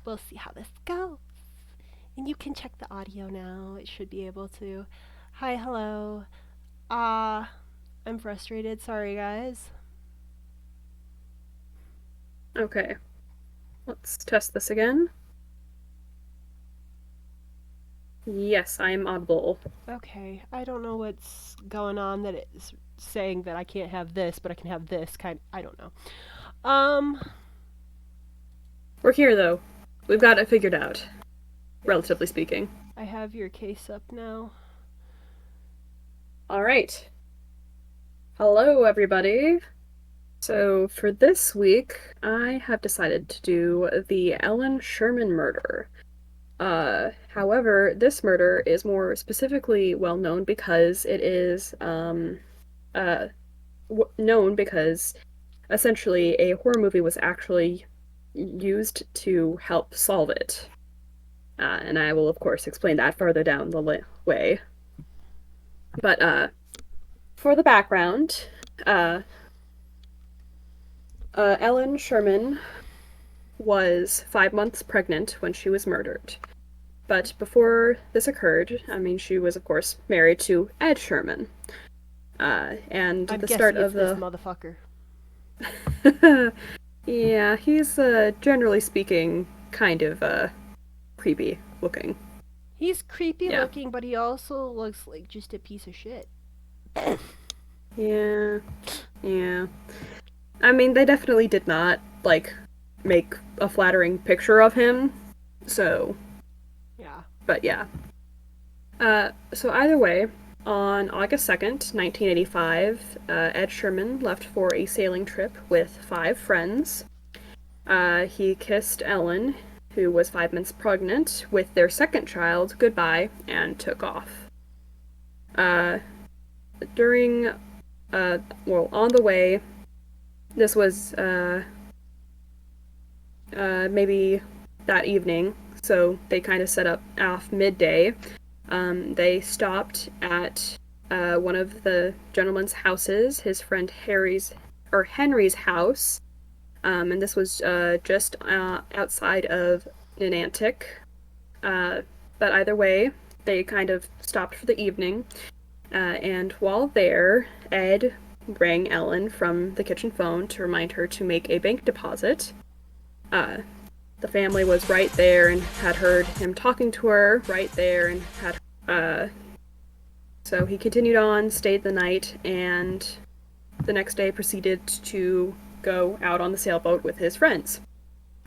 We'll see how this goes. And you can check the audio now. It should be able to. Hi, hello. I'm frustrated. Sorry, guys. Okay, let's test this again. Yes, I am audible. Okay, I don't know what's going on that it's saying that I can't have this, but I can have this I don't know. Um, We're here, though. We've got it figured out, yes. relatively speaking. I have your case up now. All right. Hello, everybody. So, for this week, I have decided to do the Ellen Sherman murder. However, this murder is more specifically well known because it is known because essentially a horror movie was actually used to help solve it. And I will, of course, explain that further down the way. But for the background, uh, Ellen Sherman was 5 months pregnant when she was murdered. But before this occurred, I mean, she was, of course, married to Ed Sherman. And I'm the guessing start it's of this the. motherfucker. Yeah, he's, generally speaking, kind of, creepy looking. He's creepy Yeah. looking, but he also looks like just a piece of shit. Yeah. Yeah. I mean, they definitely did not, like, make a flattering picture of him. So, Yeah. but yeah. So either way, on August 2nd, 1985, Ed Sherman left for a sailing trip with 5 friends. He kissed Ellen, who was 5 months pregnant, with their second child goodbye and took off. Uh, during, on the way, this was, maybe that evening, so they kind of set up off midday. They stopped at one of the gentleman's houses, his friend Henry's house, and this was just outside of Nanantic. But either way, they kind of stopped for the evening, and while there, Ed rang Ellen from the kitchen phone to remind her to make a bank deposit. Uh, the family was right there and had heard him talking to her right there and had so he continued on, stayed the night, and the next day proceeded to go out on the sailboat with his friends.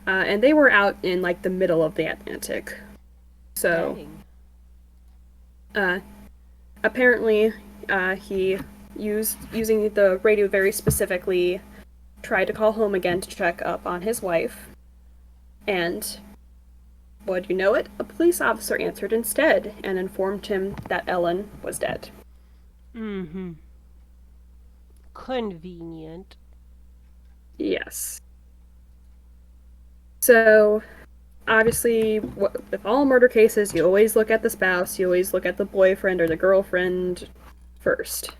And they were out in like the middle of the Atlantic. So Dang. uh, apparently he using the radio very specifically tried to call home again to check up on his wife. And would you know it, a police officer answered instead and informed him that Ellen was dead. Mm-hmm. Convenient. Yes. So, obviously, with all murder cases, you always look at the spouse, you always look at the boyfriend or the girlfriend first.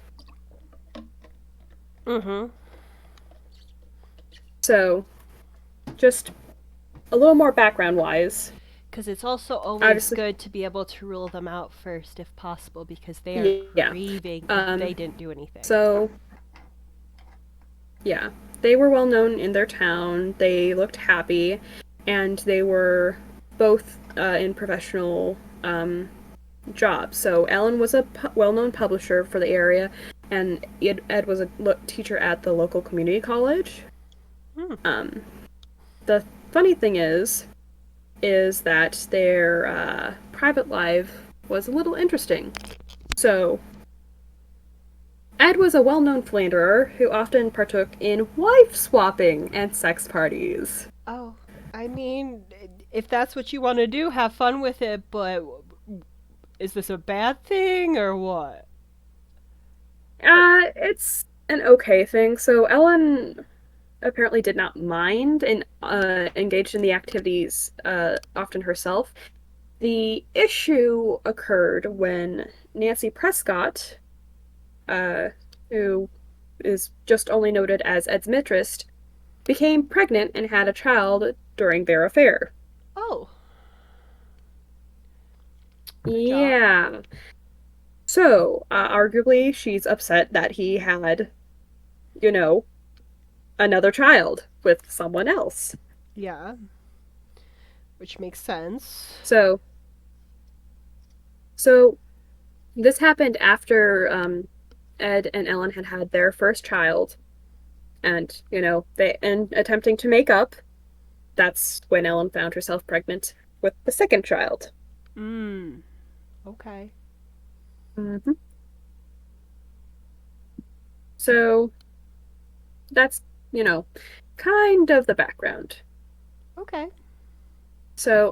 Mm-hmm. So, just a little more background wise. Because it's also always Obviously, good to be able to rule them out first if possible, because they are yeah. grieving if Um, they didn't do anything. so, yeah. They were well known in their town, they looked happy, and they were both in professional jobs. So Ellen was a well-known publisher for the area, and Ed was a teacher at the local community college. Hmm. Um, the funny thing is that their private life was a little interesting. So Ed was a well-known philanderer who often partook in wife swapping and sex parties. Oh, I mean, if that's what you want to do, have fun with it, but is this a bad thing or what? It's an okay thing. So Ellen apparently did not mind and engaged in the activities often herself. The issue occurred when Nancy Prescott, uh, who is just only noted as Ed's mistress, became pregnant and had a child during their affair. Good job. Yeah. So, arguably, she's upset that he had, you know, another child with someone else. Yeah, which makes sense. So, so this happened after Ed and Ellen had had their first child, and they and attempting to make up. That's when Ellen found herself pregnant with the second child. Mm, okay. Hmm. So that's kind of the background. Okay. So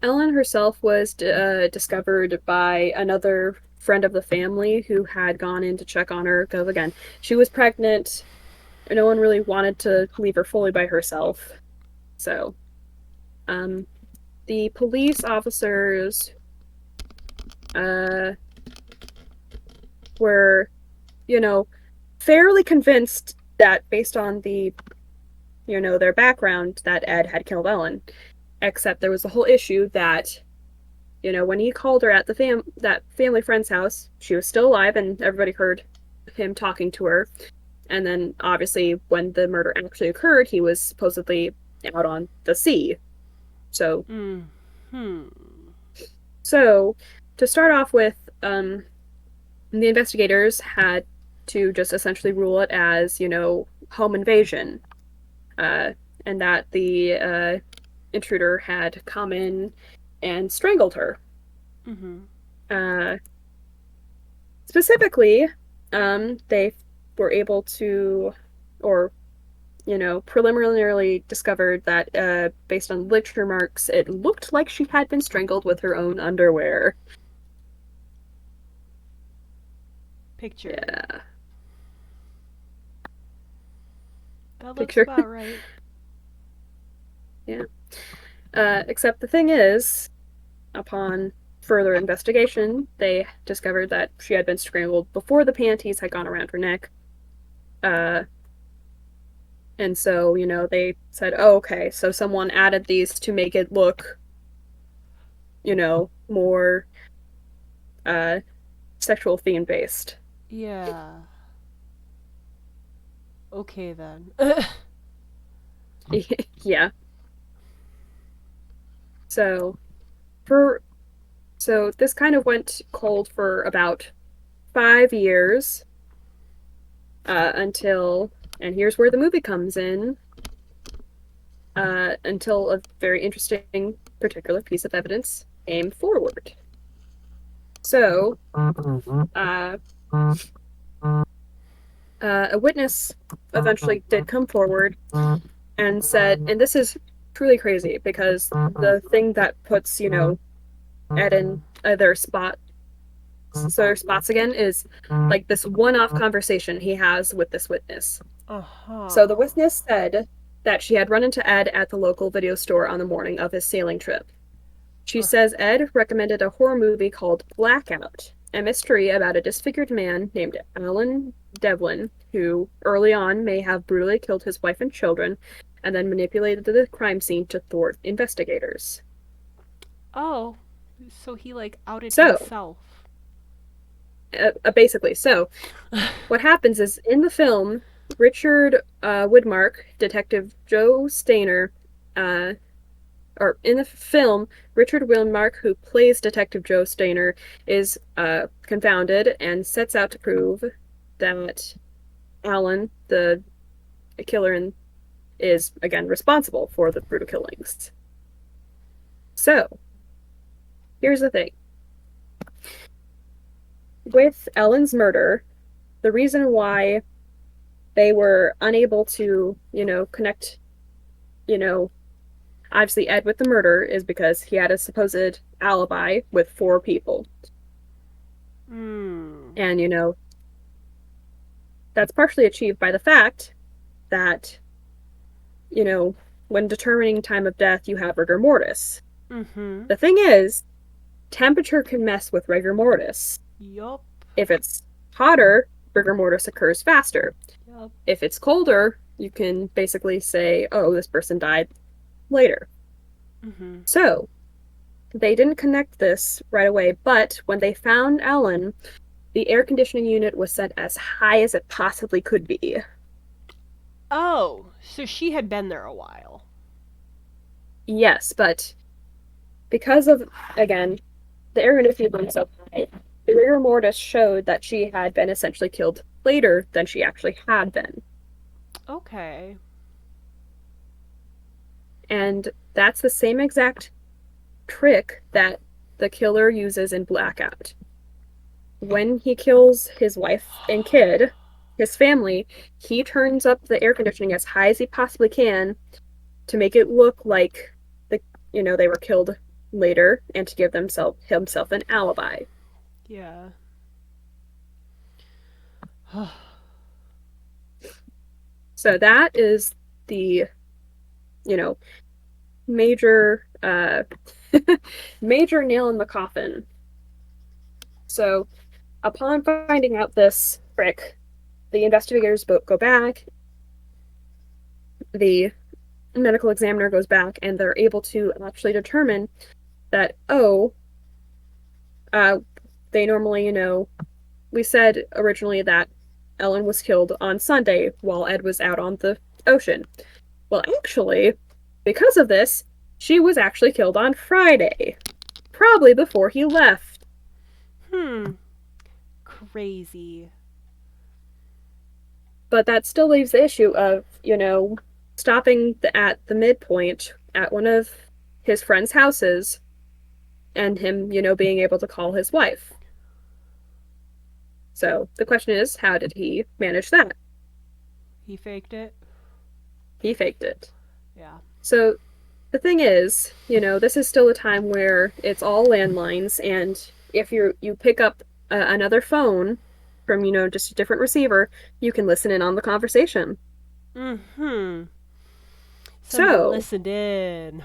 Ellen herself was discovered by another friend of the family who had gone in to check on her because again she was pregnant. No one really wanted to leave her fully by herself. So, um, the police officers uh, were, you know, fairly convinced that based on their background, that Ed had killed Ellen. Except there was a whole issue that, when he called her at that family friend's house, she was still alive, and everybody heard him talking to her. And then, obviously, when the murder actually occurred, he was supposedly out on the sea. So Mm. Hmm. So, to start off with, the investigators had to just essentially rule it as, home invasion, uh, and that the intruder had come in and strangled her. Mm-hmm. Uh, Specifically, they were able to, or preliminarily discovered that, based on literature marks, it looked like she had been strangled with her own underwear. Picture. Yeah, That looks picture. about right. Yeah. Except the thing is, upon further investigation, they discovered that she had been strangled before the panties had gone around her neck. Uh, and so, they said, oh, okay, so someone added these to make it look, more uh, sexual theme based. Yeah. Okay then. Yeah. So, for so this kind of went cold for about 5 years until, and here's where the movie comes in, until a very interesting particular piece of evidence came forward. So, uh, a witness eventually did come forward and said, and this is truly crazy because the thing that puts, Ed in their spots again is like this one off conversation he has with this witness. So the Uh-huh. witness said that she had run into Ed at the local video store on the morning of his sailing trip. She Uh, says Ed recommended a horror movie called Blackout, a mystery about a disfigured man named Alan Devlin, who early on may have brutally killed his wife and children and then manipulated the crime scene to thwart investigators. oh. So he like outed So, himself. basically, what happens is in the film, Richard Widmark, Detective Joe Stainer, uh, or in the film, Richard Widmark, who plays Detective Joe Stainer, is confounded and sets out to prove that Alan, the killer, is again responsible for the brutal killings. So here's the thing: with Ellen's murder, the reason why they were unable to, connect, you know, obviously Ed with the murder is because he had a supposed alibi with four people. Hmm. And, that's partially achieved by the fact that, you know, when determining time of death, you have rigor mortis. Mm-hmm. The thing is, temperature can mess with rigor mortis. Yup. If it's hotter, rigor mortis occurs faster. Yup. If it's colder, you can basically say, oh, this person died later. Mm-hmm. So, they didn't connect this right away, but when they found Ellen, the air conditioning unit was set as high as it possibly could be. Oh, so she had been there a while. Yes, but because of, again, the air conditioning being so high, the rigor mortis showed that she had been essentially killed later than she actually had been. Okay. And that's the same exact trick that the killer uses in Blackout. When he kills his wife and kid, his family, he turns up the air conditioning as high as he possibly can to make it look like they were killed later and to give himself an alibi. Yeah. So that is the, you know, major major nail in the coffin. So upon finding out this trick, the investigators go back, the medical examiner goes back, and they're able to actually determine that, oh, uh, they normally, we said originally that Ellen was killed on Sunday while Ed was out on the ocean. Well, actually, because of this, she was actually killed on Friday, probably before he left. Hmm. Crazy. But that still leaves the issue of, stopping at the midpoint at one of his friend's houses and him, being able to call his wife. So the question is, how did he manage that? He faked it? He faked it. Yeah. So the thing is, this is still a time where it's all landlines, and if you pick up another phone from, just a different receiver, you can listen in on the conversation. Mm-hmm. Somebody So listened in.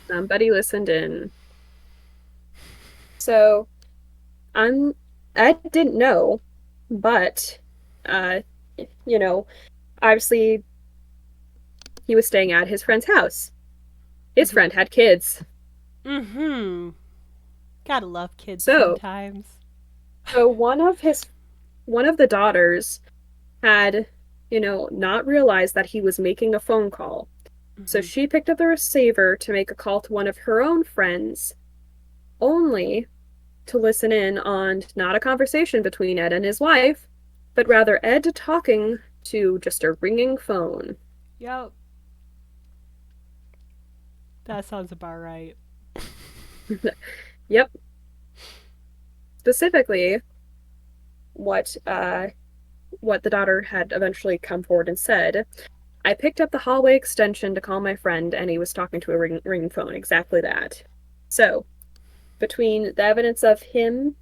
somebody listened in. So I'm I didn't know, but uh, you know, obviously he was staying at his friend's house. His Mm-hmm. friend had kids. Mm-hmm. Gotta love kids So sometimes. so one of the daughters had, not realized that he was making a phone call. So Mm-hmm. she picked up the receiver to make a call to one of her own friends, only to listen in on not a conversation between Ed and his wife, but rather Ed talking to just a ringing phone. Yep. That sounds about right. Yep. Specifically, what what the daughter had eventually come forward and said, I picked up the hallway extension to call my friend, and he was talking to a ringing phone. Exactly that. So, between the evidence of him,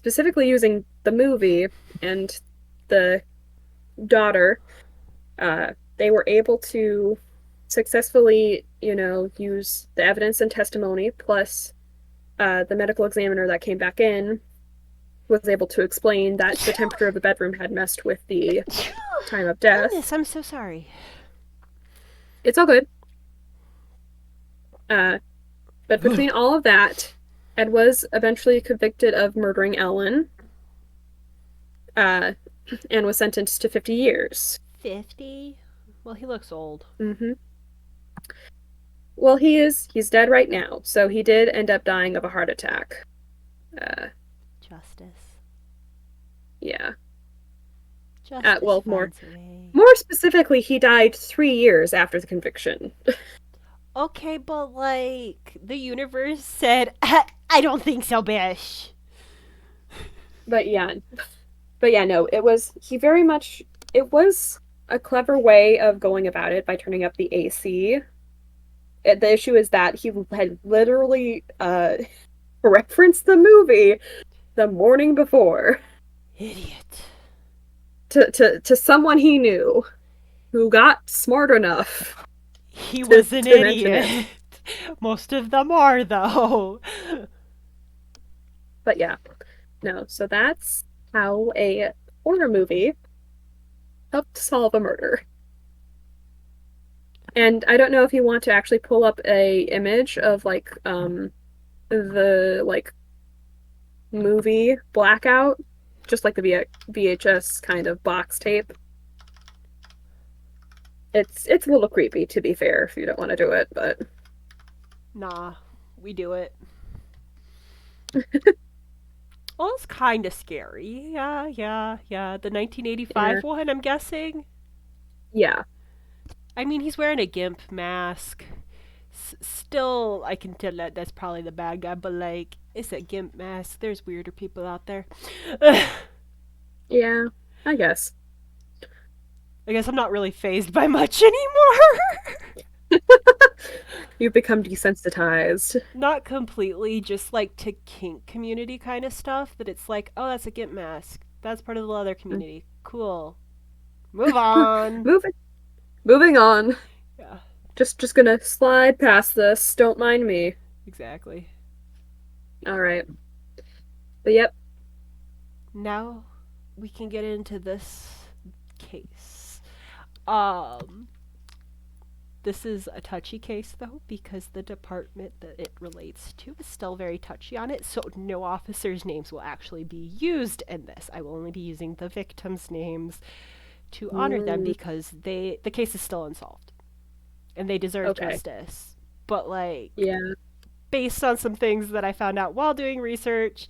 specifically using the movie and the daughter, they were able to successfully, use the evidence and testimony plus the medical examiner that came back in was able to explain that the temperature of the bedroom had messed with the time of death. Goodness, I'm so sorry. It's all good. Uh, but between all of that, Ed was eventually convicted of murdering Ellen, uh, and was sentenced to 50 years. 50? Well, he looks old. Mm-hmm. Well, he's dead right now, so he did end up dying of a heart attack. Uh, Justice. yeah. Justice Well, more finds a way. more specifically, he died 3 years after the conviction. Okay, but like, the universe said, I don't think so, Bish. But yeah, no, it was a clever way of going about it by turning up the AC. The issue is that he had literally referenced the movie the morning before Idiot. to someone he knew who got smart enough He to, was an to mention it. idiot. Most of them are, though. But yeah, no, so that's how a horror movie helped solve a murder. And I don't know if you want to actually pull up a image of like the like movie Blackout, just like the VHS kind of box tape. It's a little creepy to be fair if you don't want to do it, but Nah, we do it. Well, it's kind of scary. Yeah, yeah, yeah. The yeah, 1985 one, I'm guessing. yeah, I mean, he's wearing a gimp mask. Still, I can tell that that's probably the bad guy, but like, it's a gimp mask. There's weirder people out there. I yeah, I guess. guess I'm not really phased by much anymore. You've become desensitized. Not completely, just like to kink community kind of stuff. That it's like, oh, that's a gimp mask. That's part of the leather community. Cool. Move on. Moving moving on. Yeah, Just gonna slide past this. Don't mind me. exactly. All right. But yep. Now we can get into this case. Um, this is a touchy case though because the department that it relates to is still very touchy on it, so no officers' names will actually be used in this. I will only be using the victims' names to honor them Mm, because the case is still unsolved and they deserve okay. justice. But like Yeah. based on some things that I found out while doing research,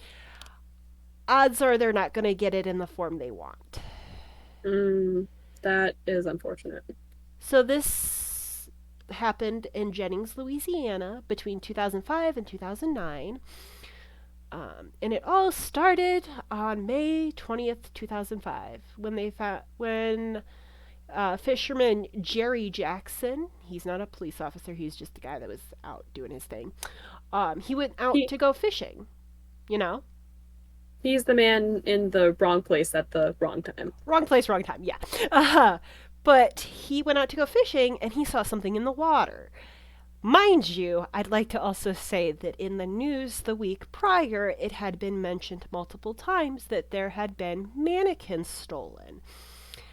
odds are they're not going to get it in the form they want. Mm, that is unfortunate. So this happened in Jennings, Louisiana between 2005 and 2009. And it all started on May 20th, 2005, when fisherman Jerry Jackson, he's not a police officer, he's just a guy that was out doing his thing. He went out He to go fishing, you know? he's the man in the wrong place at the wrong time. Wrong place, wrong time, yeah. Uh, but he went out to go fishing and he saw something in the water. Mind you, I'd like to also say that in the news the week prior, it had been mentioned multiple times that there had been mannequins stolen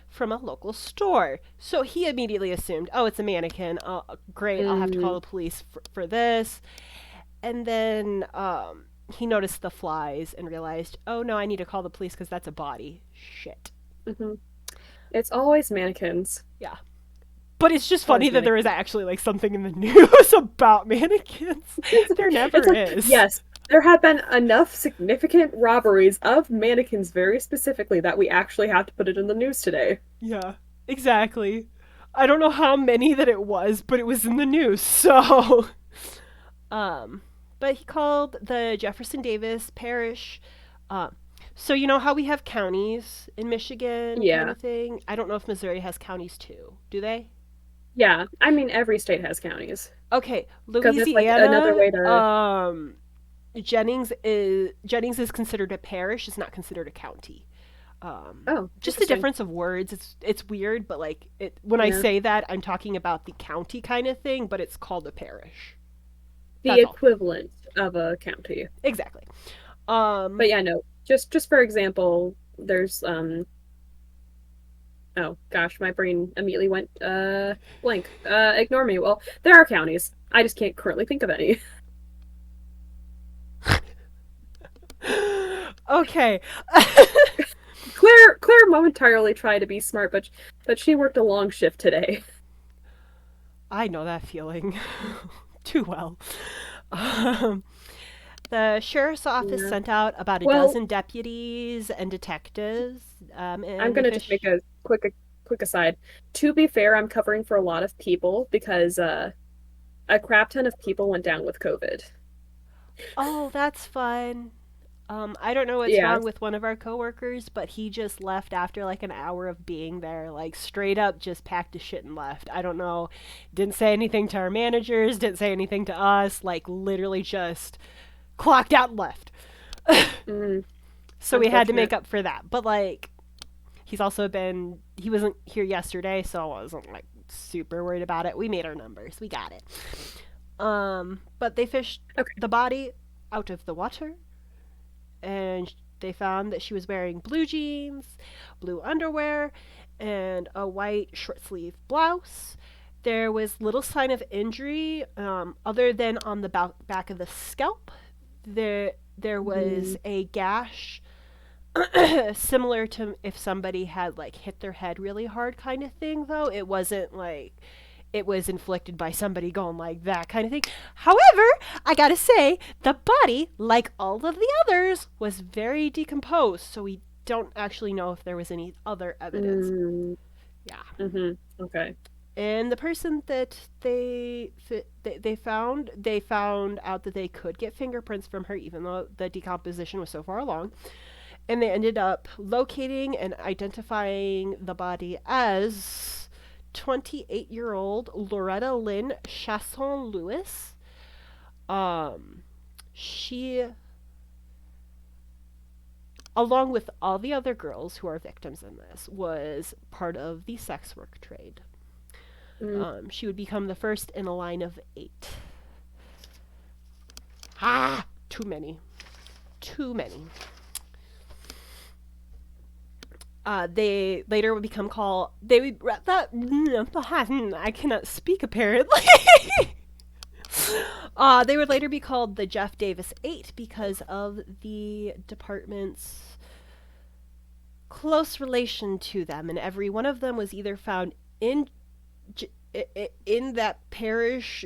from a local store. So he immediately assumed, oh, it's a mannequin. Oh, great, I'll have to call Mm, the police for this. And then he noticed the flies and realized, oh no, I need to call the police because that's a body. Shit. hmm. It's always mannequins. Yeah. But it's just funny Always that there is mannequins. actually like something in the news about mannequins. There It's never like, is. yes, there have been enough significant robberies of mannequins very specifically that we actually have to put it in the news today. Yeah, exactly. I don't know how many that it was, but it was in the news. So, um, but he called the Jefferson Davis Parish. Um, so you know how we have counties in Michigan, kind Yeah. of thing. I don't know if Missouri has counties too. Do they? Yeah. I mean, every state has counties Okay, because it's like another Louisiana. way to. Jennings is considered a parish. It's not considered a county. Oh, Just the interesting. difference of words. It's weird, but like it when I Yeah. say that, I'm talking about the county kind of thing, but it's called a parish. The That's all. equivalent of a county. Exactly. But Um, yeah, no. Just for example, there's oh gosh, my brain immediately went blank. Ignore me. Well, there are counties. I just can't currently think of any. okay. Claire momentarily tried to be smart, but she worked a long shift today. I know that feeling too well. Um, the sheriff's office Yeah. sent out about a Well, dozen deputies and detectives, I'm and they gonna just make a quick aside. To be fair, I'm covering for a lot of people because a crap ton of people went down with COVID. Oh, that's fun. I don't know what's Yeah. wrong with one of our coworkers, but he just left after like an hour of being there. Like straight up just packed his shit and left. I don't know. Didn't say anything to our managers, didn't say anything to us, like literally just clocked out and left. Mm, So we had to make unfortunate. up for that. But like he wasn't here yesterday, so I wasn't like super worried about it. We made our numbers. We got it. But they fished Okay. the body out of the water and they found that she was wearing blue jeans, blue underwear, and a white short sleeve blouse. There was little sign of injury other than on the back of the scalp. There was Mm. a gash similar to if somebody had like hit their head really hard kind of thing, though it wasn't like it was inflicted by somebody going like that kind of thing. However, I gotta say, the body, like all of the others, was very decomposed, so we don't actually know if there was any other evidence. Mm. Yeah. Mhm. Okay. And the person that they found out that they could get fingerprints from her, even though the decomposition was so far along. And they ended up locating and identifying the body as 28-year-old Loretta Lynn Chasson Lewis. Um, she, along with all the other girls who are victims in this, was part of the sex work trade. Mm. She would become the first in a line of 8. Ah, too many. Too many. They later would become called. They would that. I cannot speak apparently. They would later be called the Jeff Davis 8 because of the department's close relation to them, and every one of them was either found in in that parish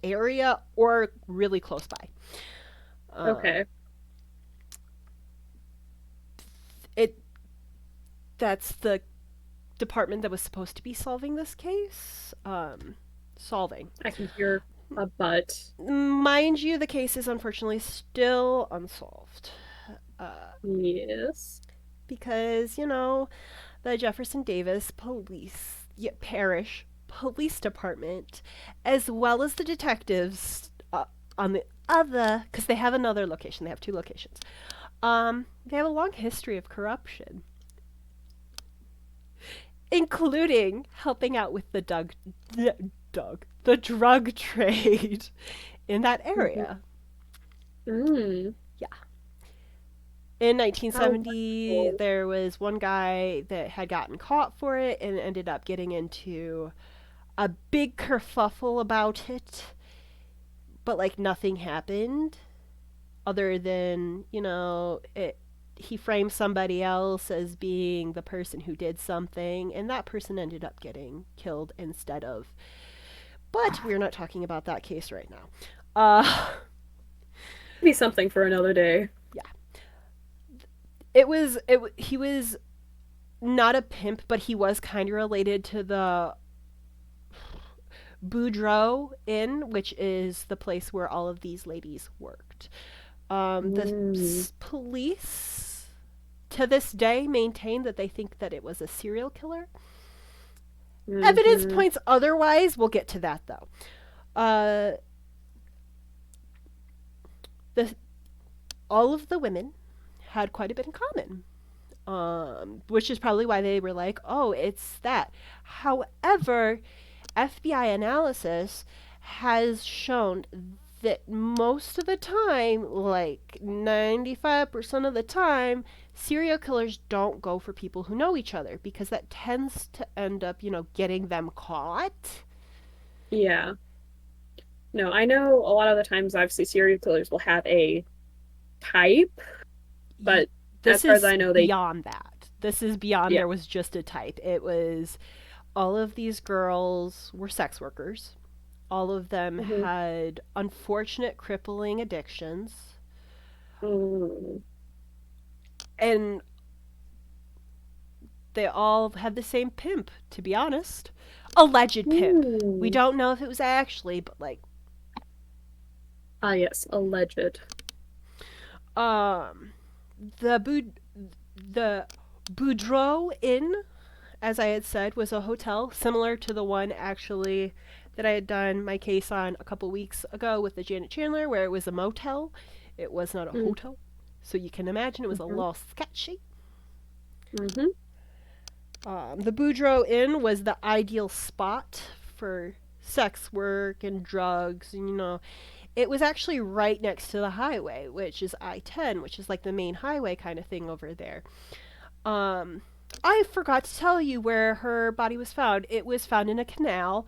area or really close by. Okay. It That's the department that was supposed to be solving this case. Solving. I can hear a but. Mind you, the case is unfortunately still unsolved. Yes. Because, the Jefferson Davis Police, Parish Police Department, as well as the detectives on the other, because they have another location, they have 2 locations. They have a long history of corruption, including helping out with the drug trade in that Mhm. area. Mm. Yeah. In How 1970, wonderful. there was one guy that had gotten caught for it and ended up getting into a big kerfuffle about it, but like nothing happened other than, he framed somebody else as being the person who did something, and that person ended up getting killed instead of. But we're not talking about that case right now. Be something for another day. Yeah, he was not a pimp, but he was kind of related to the Boudreaux Inn, which is the place where all of these ladies worked. The Mm. police to this day maintain that they think that it was a serial killer. Evidence Mhm. points otherwise. We'll get to that though. Uh, the all of the women had quite a bit in common, which is probably why they were like, "Oh, it's that." However, FBI analysis has shown that most of the time, like 95% of the time, serial killers don't go for people who know each other because that tends to end up, getting them caught. Yeah. No, I know a lot of the times obviously serial killers will have a type, but as This far as is I know, they beyond that. This is beyond yeah. there was just a type. It was all of these girls were sex workers. All of them Hmm. had unfortunate crippling addictions. Mm. And they all had the same pimp, to be honest. Alleged pimp. We Mm. don't know if it was actually, but like, Ah, yes, alleged. um, the the Boudreaux Inn, as I had said, was a hotel similar to the one actually that I had done my case on a couple weeks ago with the Janet Chandler, where it was a motel. It was not a Mm. hotel, so you can imagine it was a Hmm. little sketchy. Hmm. The Boudreaux Inn was the ideal spot for sex work and drugs, and it was actually right next to the highway, which is I-10, which is like the main highway kind of thing over there. Um, I forgot to tell you where her body was found. It was found in a canal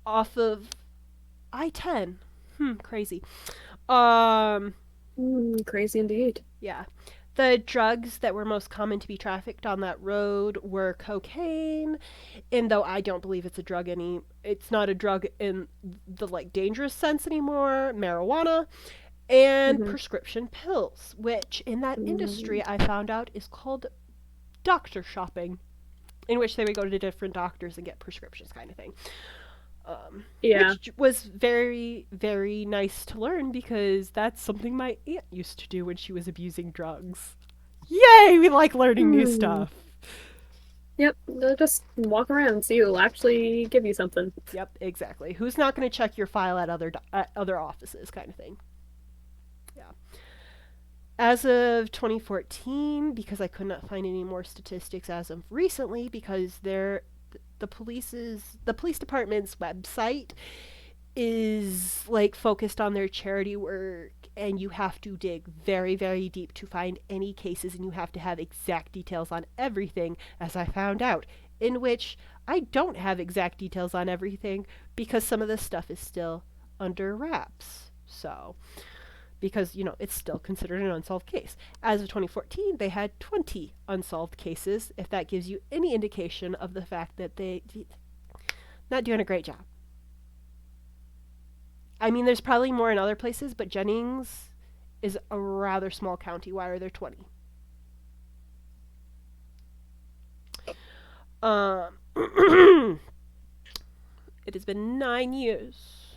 off of I-10. Crazy. Um, Crazy indeed. yeah. The drugs that were most common to be trafficked on that road were cocaine, and though I don't believe it's not a drug in the like dangerous sense anymore, marijuana, and Hmm. prescription pills, which in that Mm, industry I found out is called doctor shopping, in which they would go to different doctors and get prescriptions, kind of thing. yeah. Which was very, very nice to learn because that's something my aunt used to do when she was abusing drugs. Yay! We like learning new Hmm. stuff. Yep. They'll just walk around and see who'll actually give you something. Yep, exactly. Who's not going to check your file at other offices, kind of thing. Yeah. As of 2014, because I could not find any more statistics as of recently, because the police department's website is like focused on their charity work, and you have to dig very, very deep to find any cases, and you have to have exact details on everything, as I found out, in which I don't have exact details on everything because some of this stuff is still under wraps. So, because, it's still considered an unsolved case. As of 2014, they had 20 unsolved cases, if that gives you any indication of the fact that they not doing a great job. I mean, there's probably more in other places, but Jennings is a rather small county. Why are there 20? Um, it has been 9 years,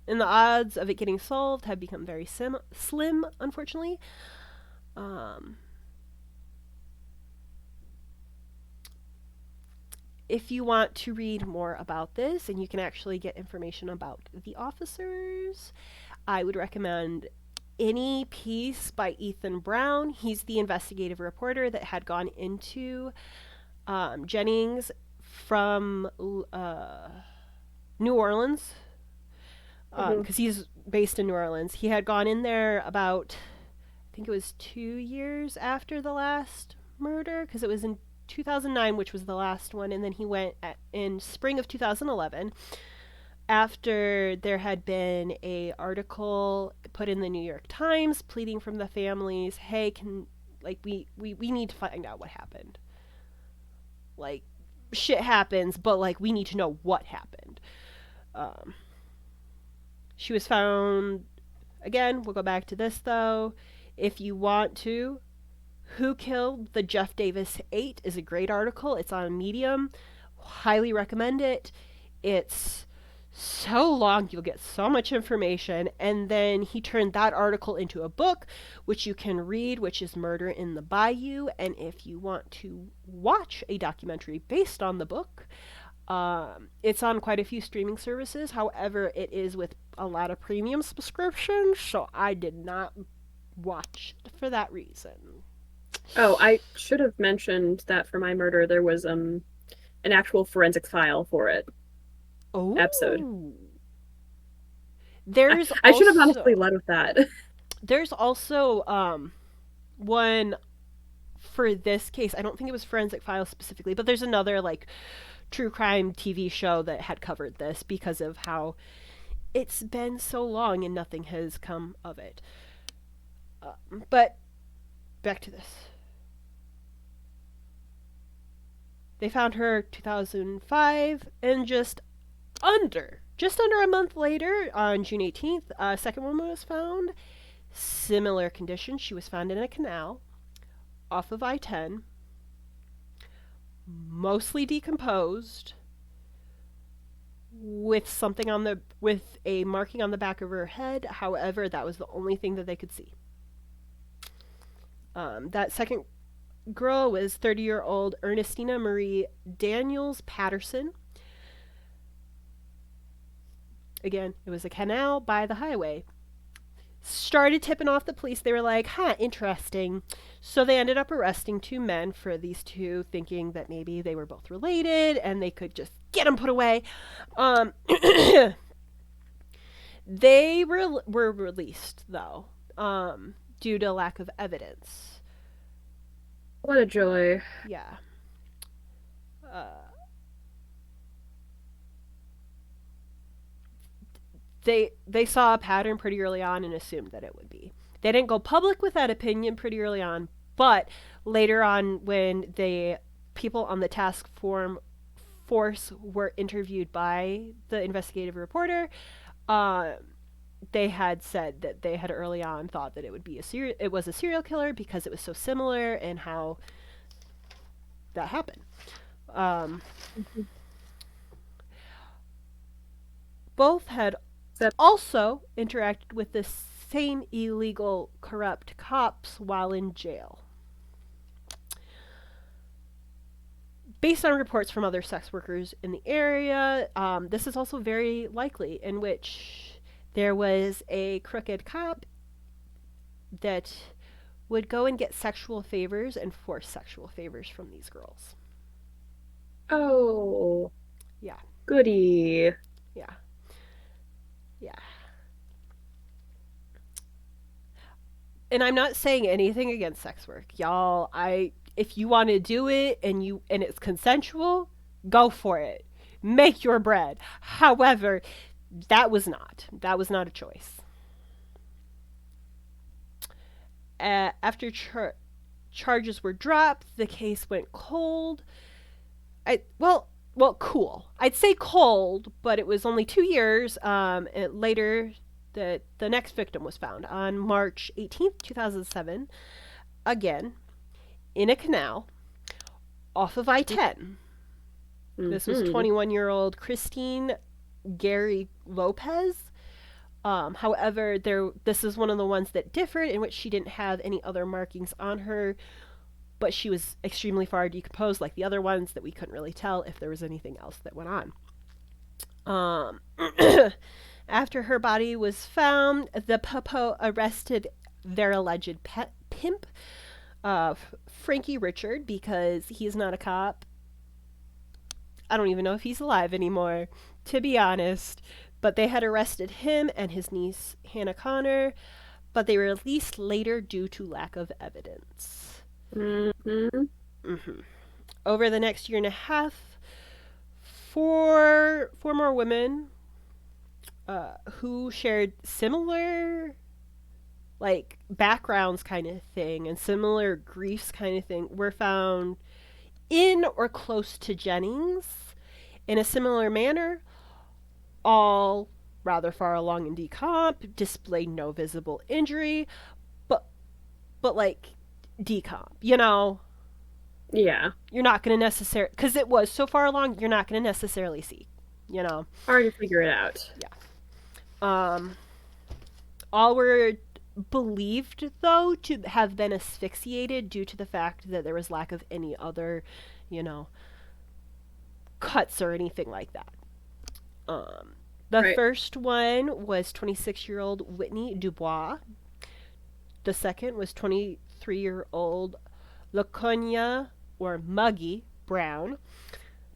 and the odds of it getting solved have become very slim, unfortunately. Um, if you want to read more about this, and you can actually get information about the officers, I would recommend any piece by Ethan Brown. He's the investigative reporter that had gone into Jennings from New Orleans, Hmm. because he's based in New Orleans. He had gone in there about, I think it was 2 years after the last murder, because it was in 2009, which was the last one, and then he went in spring of 2011 after there had been a article put in the New York Times pleading from the families, hey, can like we need to find out what happened. Like, shit happens, but like we need to know what happened. Um, she was found again. We'll go back to this though. If you want to, "Who Killed the Jeff Davis 8" is a great article. It's on Medium. Highly recommend it. It's so long, you'll get so much information. And then he turned that article into a book, which you can read, which is Murder in the Bayou. And if you want to watch a documentary based on the book, it's on quite a few streaming services. However, it is with a lot of premium subscriptions, so I did not watch it for that reason. Oh, I should have mentioned that for my murder, there was an actual forensic file for it episode. Oh, I, there's I should have honestly also led with that. there's also one for this case. I don't think it was Forensic Files specifically, but there's another like true crime TV show that had covered this because of how it's been so long and nothing has come of it. But back to this. They found her 2005, and just under a month later, on June 18th, a second woman was found. Similar condition. She was found in a canal off of I-10, mostly decomposed, with a marking on the back of her head. However, that was the only thing that they could see. That second girl was 30-year-old Ernestina Marie Daniels Patterson. Again, it was a canal by the highway. Started tipping off the police. They were like, huh, interesting. So they ended up arresting two men for these two, thinking that maybe they were both related and they could just get them put away. Um, they were released, though, due to lack of evidence. What a joy. Yeah. Uh, they saw a pattern pretty early on and assumed that it would be. They didn't go public with that opinion pretty early on, but later on when the people on the force were interviewed by the investigative reporter, uh, they had said that they had early on thought that it was a serial killer because it was so similar in how that happened. Um, Mhm. Both had Except, also interacted with the same illegal, corrupt cops while in jail. Based on reports from other sex workers in the area, this is also very likely in which there was a crooked cop that would go and get sexual favors and force sexual favors from these girls. oh, Yeah, goody. yeah, yeah. And I'm not saying anything against sex work, y'all. I If you want to do it and it's consensual, go for it. Make your bread. However, that was not a choice. After charges were dropped, the case went cold. Cool. I'd say cold, but it was only 2 years. And later, the next victim was found on March 18th, 2007. Again, in a canal off of I-10. This was Mm-hmm. 21-year-old Christine Gary Lopez. However, this is one of the ones that differed, in which she didn't have any other markings on her, but she was extremely far decomposed, like the other ones, that we couldn't really tell if there was anything else that went on. Um, After her body was found, the Popo arrested their alleged pimp, Frankie Richard, because he's not a cop. I don't even know if he's alive anymore, to be honest. But they had arrested him and his niece, Hannah Connor, but they were released later due to lack of evidence. Mm-hmm. hmm Over the next year and a half, four more women who shared similar like backgrounds kind of thing and similar griefs kind of thing were found in or close to Jennings in a similar manner, all rather far along in decomp, displayed no visible injury, but like decomp, Yeah, you're not going to necessarily, because it was so far along, you're not going to necessarily see, you know. hard to figure it out. Yeah. Um, all were believed, though, to have been asphyxiated due to the fact that there was lack of any other, you know, cuts or anything like that. Um, the Right. first one was 26-year-old Whitney Dubois. The second was 23-year-old Laconia or Muggy Brown.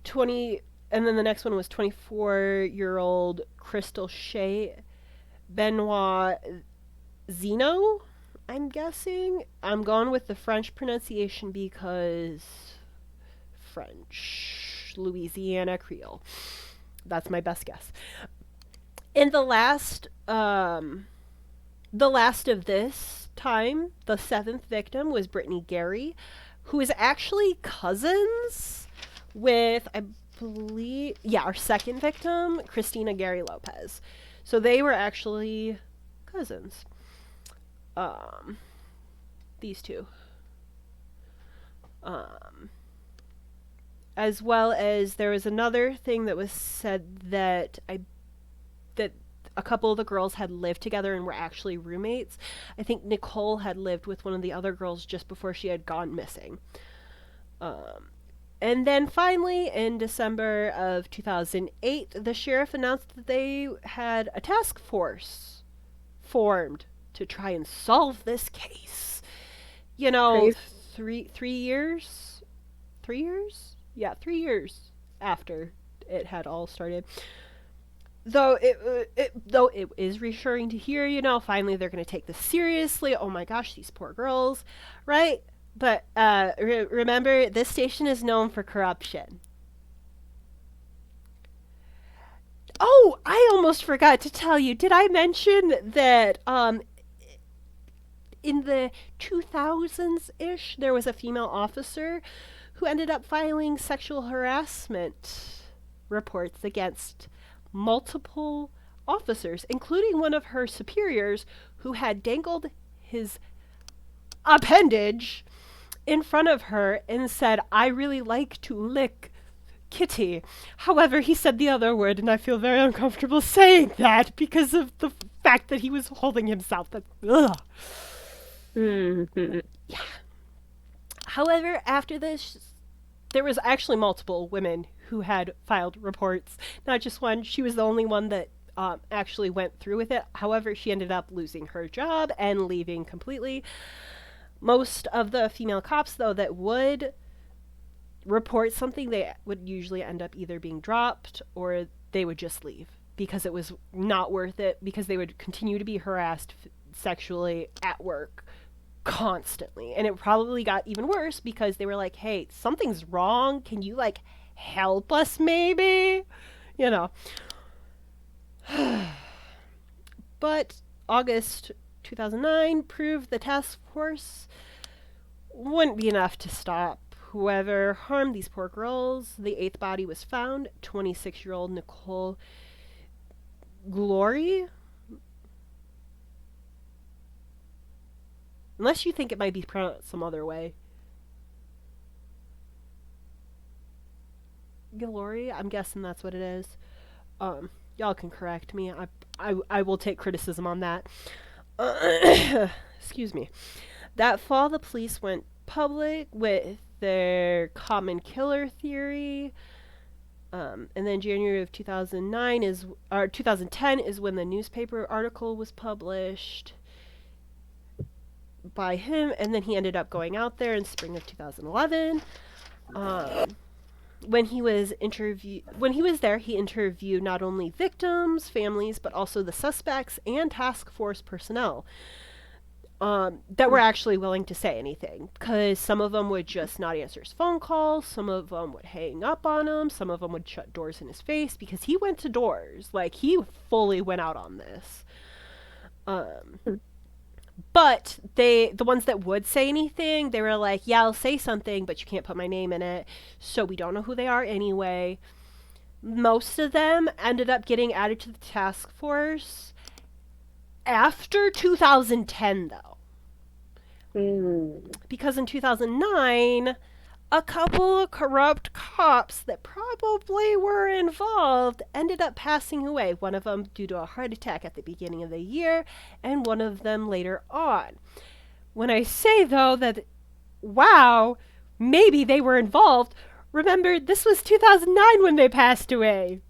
20 and then the next one was 24-year-old Crystal Shea Benoit Zeno. I'm guessing. I'm going with the French pronunciation because French, Louisiana Creole. That's my best guess. And the last of this time, the seventh victim was Brittany Gary, who is actually cousins with, I believe, yeah, our second victim, Christina Gary Lopez. So they were actually cousins. Um, these two. Um, as well as there was another thing that was said that a couple of the girls had lived together and were actually roommates. I think Nicole had lived with one of the other girls just before she had gone missing. Um, and then finally, in December of 2008, the sheriff announced that they had a task force formed to try and solve this case. You know, Crazy. 3 years, 3 years, yeah, 3 years after it had all started. Though it is reassuring to hear, finally they're going to take this seriously. Oh my gosh, these poor girls, right? But remember, this station is known for corruption. Oh, I almost forgot to tell you. Did I mention that in the 2000s ish, there was a female officer who ended up filing sexual harassment reports against multiple officers, including one of her superiors who had dangled his appendage in front of her and said, I really like to lick Kitty. However, he said the other word, and I feel very uncomfortable saying that because of the fact that he was holding himself. But, ugh. Mm-hmm. Yeah. However, after this, there was actually multiple women who had filed reports, not just one. She was the only one that actually went through with it. However, she ended up losing her job and leaving completely. Most of the female cops, though, that would report something, they would usually end up either being dropped or they would just leave because it was not worth it, because they would continue to be harassed sexually at work constantly. And it probably got even worse because they were like, hey, something's wrong. Can you, like, help us maybe? You know. But August 2009 proved the task force wouldn't be enough to stop whoever harmed these poor girls. The eighth body was found, 26-year-old Nicole Glory. Unless you think it might be pronounced some other way. Glory, I'm guessing that's what it is. Y'all can correct me. I will take criticism on that. Excuse me. That fall, the police went public with their common killer theory. And then January of 2010 is when the newspaper article was published by him, and then he ended up going out there in spring of 2011. When he was there, he interviewed not only victims, families, but also the suspects and task force personnel that were actually willing to say anything, because some of them would just not answer his phone calls, some of them would hang up on him, some of them would shut doors in his face, because he went to doors. Like, he fully went out on this. But the ones that would say anything, they were like, yeah, I'll say something, but you can't put my name in it, so we don't know who they are anyway. Most of them ended up getting added to the task force after 2010, though. Because in 2009, a couple of corrupt cops that probably were involved ended up passing away. One of them due to a heart attack at the beginning of the year, and one of them later on. When I say, though, that, wow, maybe they were involved, remember, this was 2009 when they passed away.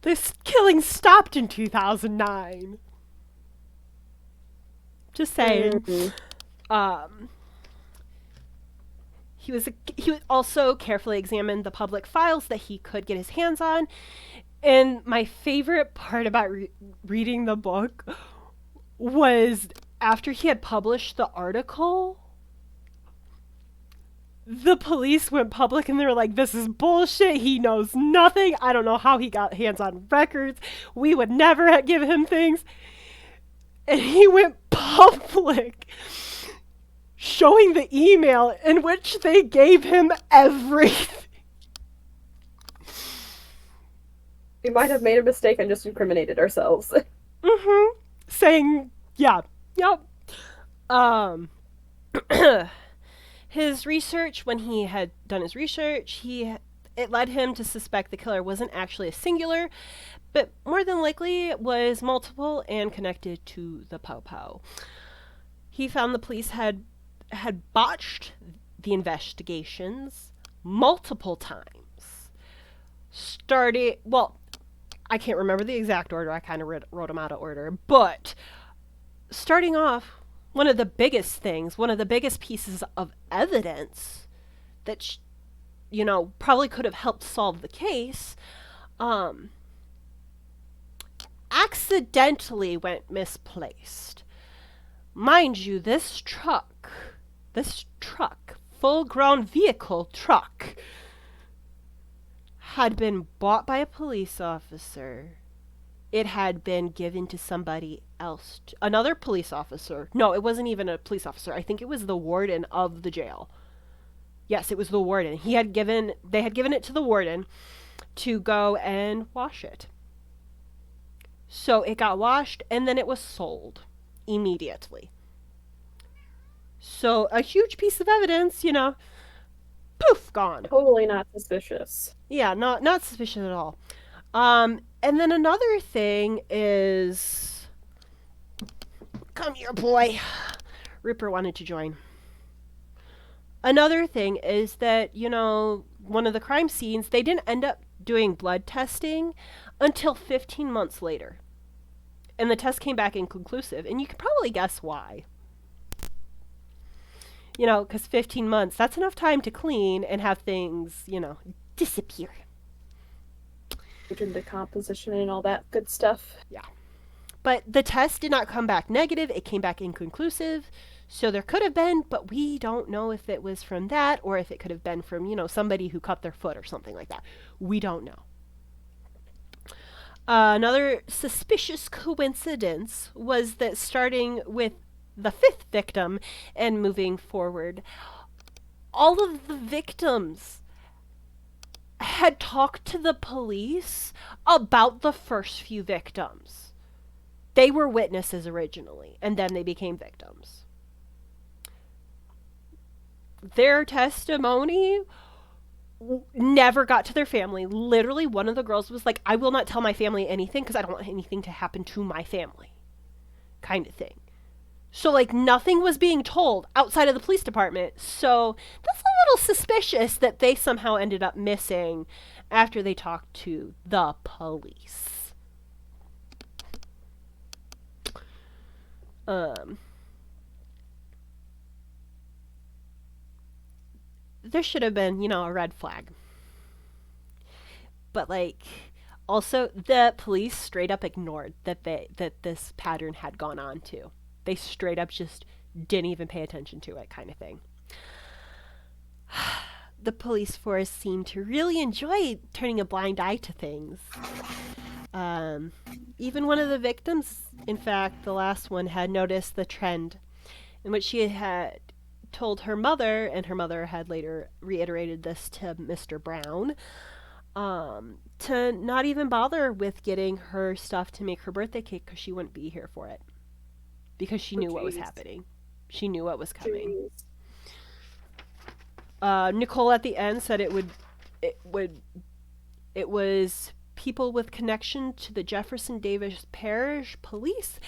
This killing stopped in 2009. Just saying. He was also carefully examined the public files that he could get his hands on. And my favorite part about reading the book was after he had published the article, the police went public and they were like, this is bullshit. He knows nothing. I don't know how he got hands on records. We would never give him things. And he went public showing the email in which they gave him everything. We might have made a mistake and just incriminated ourselves. Saying, yeah, yep. His research, when he had done his research, it led him to suspect the killer wasn't actually a singular, but more than likely it was multiple and connected to the Pow Pow. He found the police had botched the investigations multiple times. I can't remember the exact order. I kind of wrote them out of order. But starting off, one of the biggest pieces of evidence that, probably could have helped solve the case, accidentally went misplaced. Mind you, this truck, full-grown vehicle truck, had been bought by a police officer. It had been given to somebody else. Another police officer. No, it wasn't even a police officer. I think it was the warden of the jail. Yes, it was the warden. They had given it to the warden to go and wash it. So it got washed and then it was sold immediately. So a huge piece of evidence, poof, gone. Totally not suspicious. Yeah, not suspicious at all. And then another thing is, come here, boy. Ripper wanted to join. Another thing is that, one of the crime scenes, they didn't end up doing blood testing until 15 months later. And the test came back inconclusive, and you can probably guess why. Because 15 months, that's enough time to clean and have things, disappear. Nitrogen decomposition and all that good stuff. Yeah. But the test did not come back negative. It came back inconclusive. So there could have been, but we don't know if it was from that or if it could have been from, somebody who cut their foot or something like that. We don't know. Another suspicious coincidence was that starting with the 5th victim and moving forward, all of the victims had talked to the police about the first few victims. They were witnesses originally, and then they became victims. Their testimony never got to their family. Literally, one of the girls was like, I will not tell my family anything because I don't want anything to happen to my family. Kind of thing. So, nothing was being told outside of the police department. So, that's a little suspicious that they somehow ended up missing after they talked to the police. There should have been, a red flag. But, also, the police straight up ignored that this pattern had gone on to. They straight up just didn't even pay attention to it, kind of thing. The police force seemed to really enjoy turning a blind eye to things. Even one of the victims, in fact, the last one, had noticed the trend in which she had told her mother, and her mother had later reiterated this to Mr. Brown, to not even bother with getting her stuff to make her birthday cake because she wouldn't be here for it. Because she knew what was happening. She knew what was coming. Nicole at the end said it was people with connection to the Jefferson Davis Parish Police,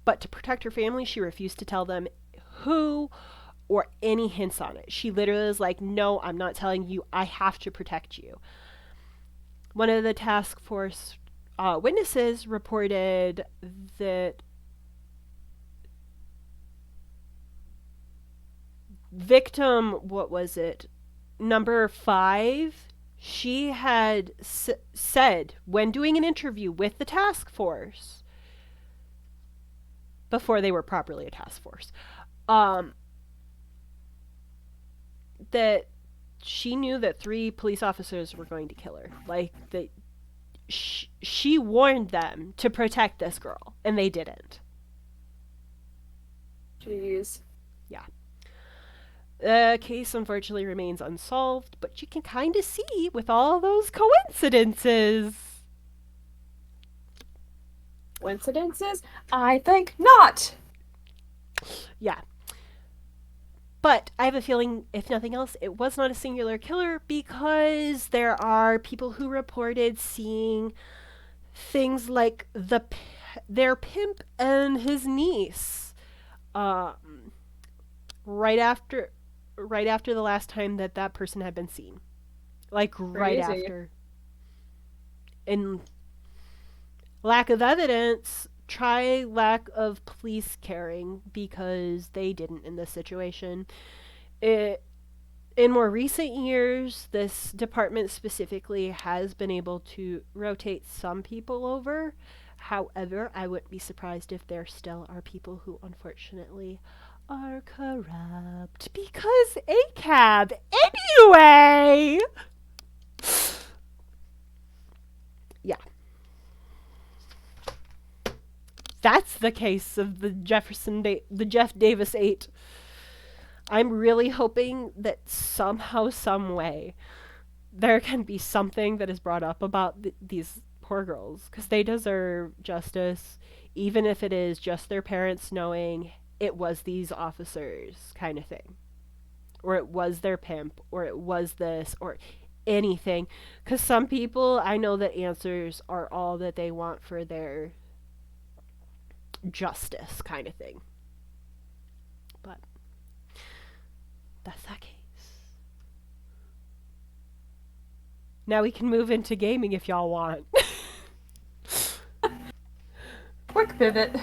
but to protect her family, she refused to tell them who or any hints on it. She literally was like, no, I'm not telling you. I have to protect you. One of the task force witnesses reported that victim, what was it, number 5, she had said when doing an interview with the task force, before they were properly a task force, that she knew that 3 police officers were going to kill her. That she warned them to protect this girl, and they didn't. Jeez. Yeah. The case unfortunately remains unsolved, but you can kind of see with all those coincidences. Coincidences? I think not! Yeah. But I have a feeling, if nothing else, it was not a singular killer because there are people who reported seeing things like their pimp and his niece right after the last time that person had been seen. Right after. And lack of evidence, try lack of police caring, because they didn't in this situation. In more recent years, this department specifically has been able to rotate some people over. However, I wouldn't be surprised if there still are people who unfortunately are corrupt, because ACAB anyway. Yeah. That's the case of the the Jeff Davis 8. I'm really hoping that somehow, some way, there can be something that is brought up about these poor girls, because they deserve justice, even if it is just their parents knowing it was these officers, kind of thing, or it was their pimp, or it was this, or anything. Because some people, I know that answers are all that they want for their justice, kind of thing. But that's that case. Now we can move into gaming if y'all want. Quick pivot.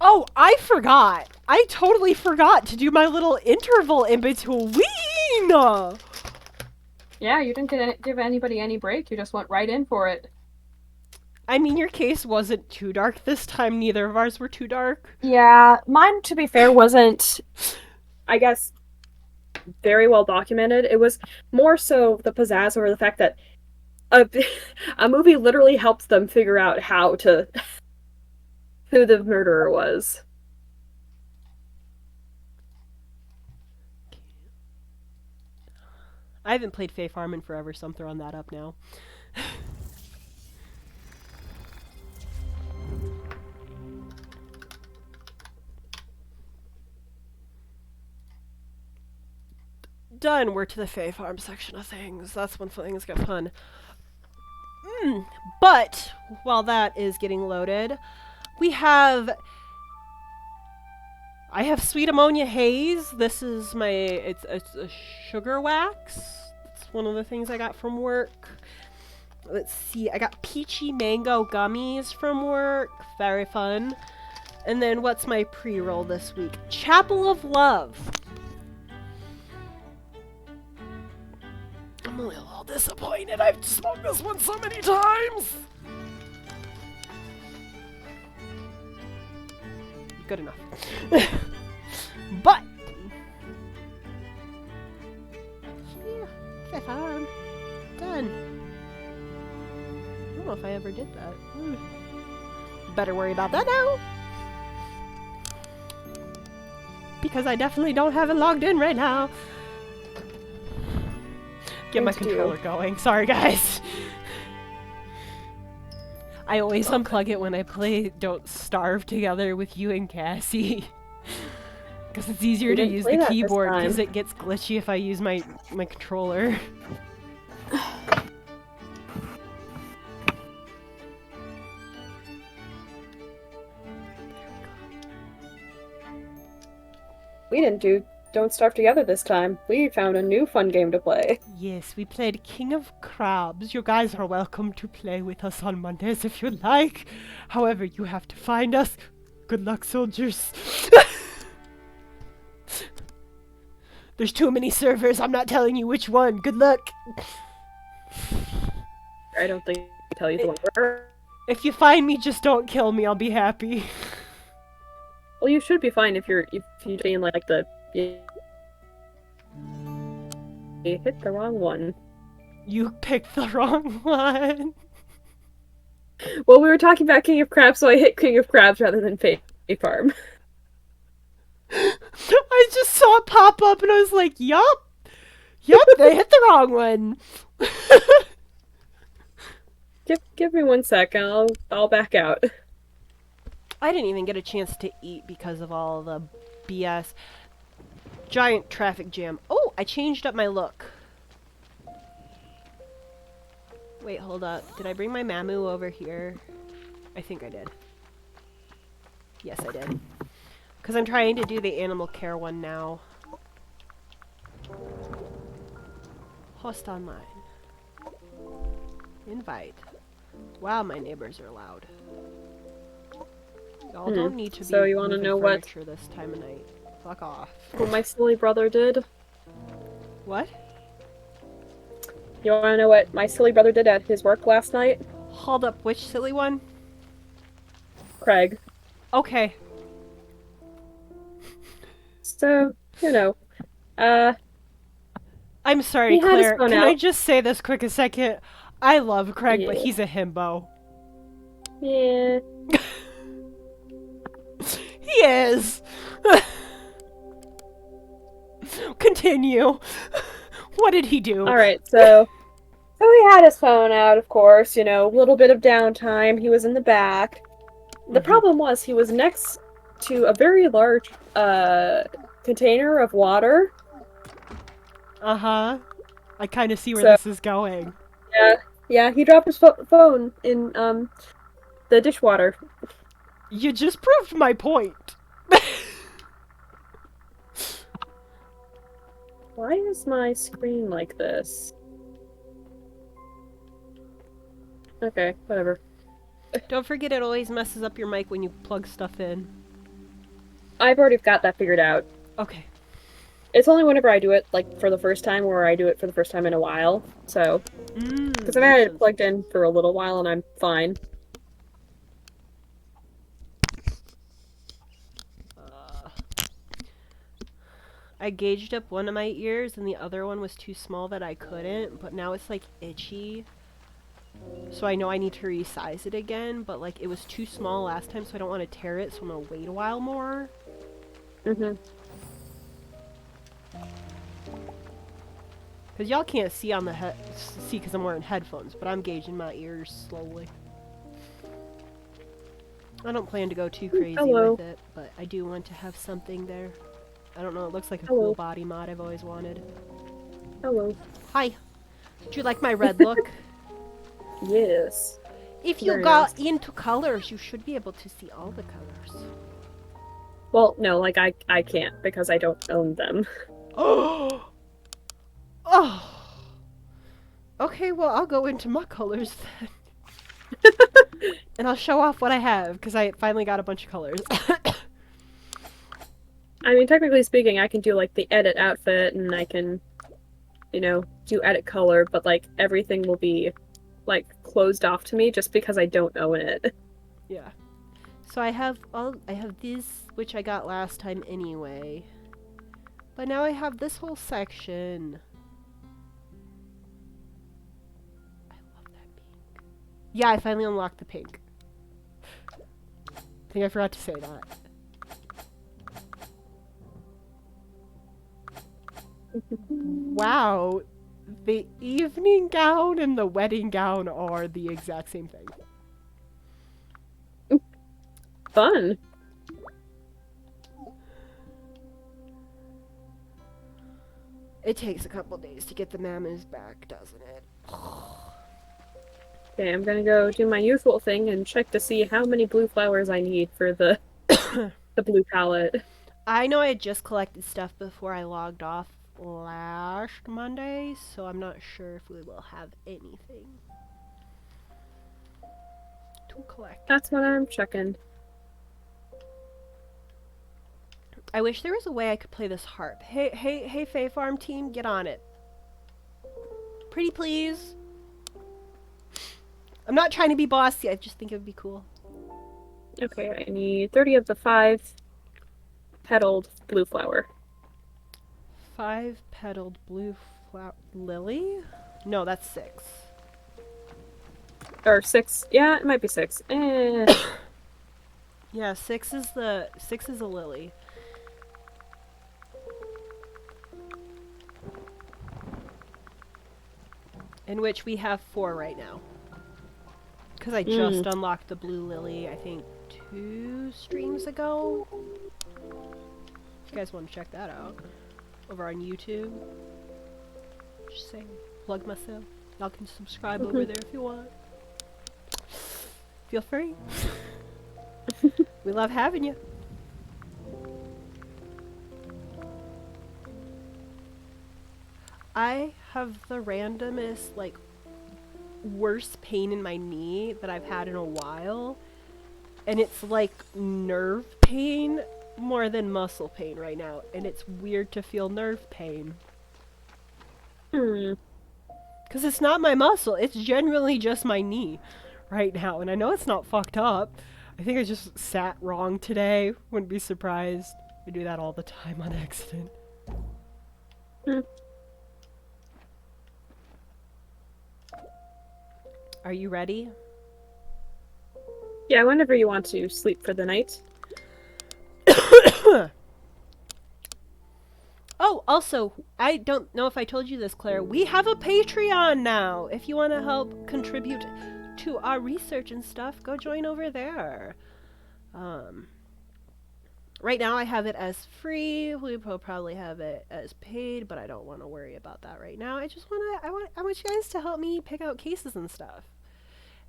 Oh, I forgot. I totally forgot to do my little interval in between. Yeah, you didn't give anybody any break. You just went right in for it. I mean, your case wasn't too dark this time. Neither of ours were too dark. Yeah, mine, to be fair, wasn't, I guess, very well documented. It was more so the pizzazz over the fact that a, a movie literally helps them figure out who the murderer was. I haven't played Fae Farm in forever, so I'm throwing that up now. Done. We're to the Fae Farm section of things. That's when things get fun. But while that is getting loaded, I have Sweet Ammonia Haze. This is it's a sugar wax. It's one of the things I got from work. Let's see, I got Peachy Mango Gummies from work. Very fun. And then what's my pre-roll this week? Chapel of Love. I'm a little disappointed. I've smoked this one so many times. Good enough. But yeah, I'm done. I don't know if I ever did that. Better worry about that now. Because I definitely don't have it logged in right now. Get my controller going. Sorry, guys. I always unplug it when I play Don't Starve together with you and Cassie. Because it's easier to use the keyboard because it gets glitchy if I use my controller. We didn't do Don't Starve together this time. We found a new fun game to play. Yes, we played King of Crabs. You guys are welcome to play with us on Mondays if you like. However, you have to find us. Good luck, soldiers. There's too many servers. I'm not telling you which one. Good luck. I don't think I tell you the one. If you find me, just don't kill me. I'll be happy. Well, you should be fine if you're being like the. You hit the wrong one. You picked the wrong one. Well, we were talking about King of Crabs, so I hit King of Crabs rather than Fae Farm. I just saw it pop up and I was like, yup, they hit the wrong one. Give me 1 sec, I'll back out. I didn't even get a chance to eat because of all the BS. Giant traffic jam. Oh, I changed up my look. Wait, hold up. Did I bring my Mamu over here? I think I did. Yes, I did. Because I'm trying to do the animal care one now. Host online. Invite. Wow, my neighbors are loud. Y'all don't need to be so you want to know furniture this time of night. Fuck off. What my silly brother did? What? You want to know what my silly brother did at his work last night? Hold up, which silly one? Craig. Okay. So, you know, I'm sorry, Claire. Can out. I just say this quick a second? I love Craig, but Yeah. he's a himbo. Yeah. He is. Continue. What did he do? All right, so he had his phone out, of course, you know, a little bit of downtime. He was in the back. The Hmm. problem was he was next to a very large container of water. Uh-huh. I kind of see where So, this is going. yeah, yeah, he dropped his phone in the dishwater. You just proved my point. Why is my screen like this? Okay, whatever. Don't forget it always messes up your mic when you plug stuff in. I've already got that figured out. Okay. It's only whenever I do it, like, for the first time, or I do it for the first time in a while. So, because I've Makes had it sense. plugged in for a little while and I'm fine. Uh, I gauged up one of my ears and the other one was too small that I couldn't, but now it's like itchy. So I know I need to resize it again, but like it was too small last time, so I don't want to tear it, so I'm gonna wait a while more. Mm-hmm. Cause y'all can't see on the see because I'm wearing headphones, but I'm gauging my ears slowly. I don't plan to go too crazy Hello. with it, but I do want to have something there. I don't know, it looks like a cool Hello. body mod I've always wanted. Hello. Hi! Do you like my red look? Yes. If you Very nice. got into colors, you should be able to see all the colors. Well, no, like I can't because I don't own them. Oh! Oh! Okay, well, I'll go into my colors then. And I'll show off what I have, because I finally got a bunch of colors. I mean, technically speaking, I can do like the edit outfit and I can, you know, do edit color, but like everything will be like closed off to me just because I don't own it. Yeah. So I have these, which I got last time anyway. But now I have this whole section. I love that pink. Yeah, I finally unlocked the pink. I think I forgot to say that. Wow. The evening gown and the wedding gown are the exact same thing. Fun. It takes a couple days to get the mammoths back, doesn't it? Okay, I'm gonna go do my usual thing and check to see how many blue flowers I need for the the blue palette. I know I had just collected stuff before I logged off last Monday, so I'm not sure if we will have anything to collect. That's what I'm checking. I wish there was a way I could play this harp. Hey, Fae Farm team, get on it. Pretty please. I'm not trying to be bossy, I just think it would be cool. Okay, I need 30 of the 5-petaled blue flower. 5-petaled blue flower lily? No, that's 6. Or 6. Yeah, it might be 6. Eh. Yeah, 6 is a lily. In which we have 4 right now. Because I just unlocked the blue lily, I think, 2 streams ago. If you guys want to check that out. Over on YouTube. Just saying. Plug myself. Y'all can subscribe over there if you want. Feel free. We love having you. I have the randomest, like, worst pain in my knee that I've had in a while. And it's like nerve pain more than muscle pain right now. And it's weird to feel nerve pain. Hmm. Because it's not my muscle. It's generally just my knee right now. And I know it's not fucked up. I think I just sat wrong today. Wouldn't be surprised. I do that all the time on accident. Hmm. Are you ready? Yeah, whenever you want to sleep for the night. Oh, also, I don't know if I told you this, Claire. We have a Patreon now. If you want to help contribute to our research and stuff, go join over there. Um, right now I have it as free. We will probably have it as paid, but I don't want to worry about that right now. I want you guys to help me pick out cases and stuff.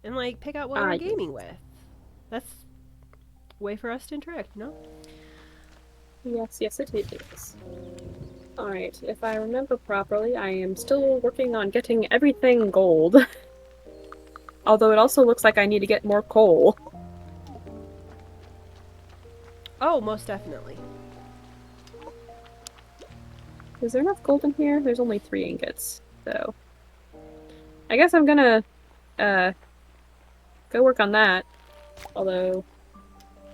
And like pick out what we're Yes. gaming with. That's a way for us to interact, no? Yes, it is. Alright, if I remember properly, I am still working on getting everything gold. Although it also looks like I need to get more coal. Oh, most definitely. Is there enough gold in here? There's only 3 ingots, so... I guess I'm gonna, go work on that. Although,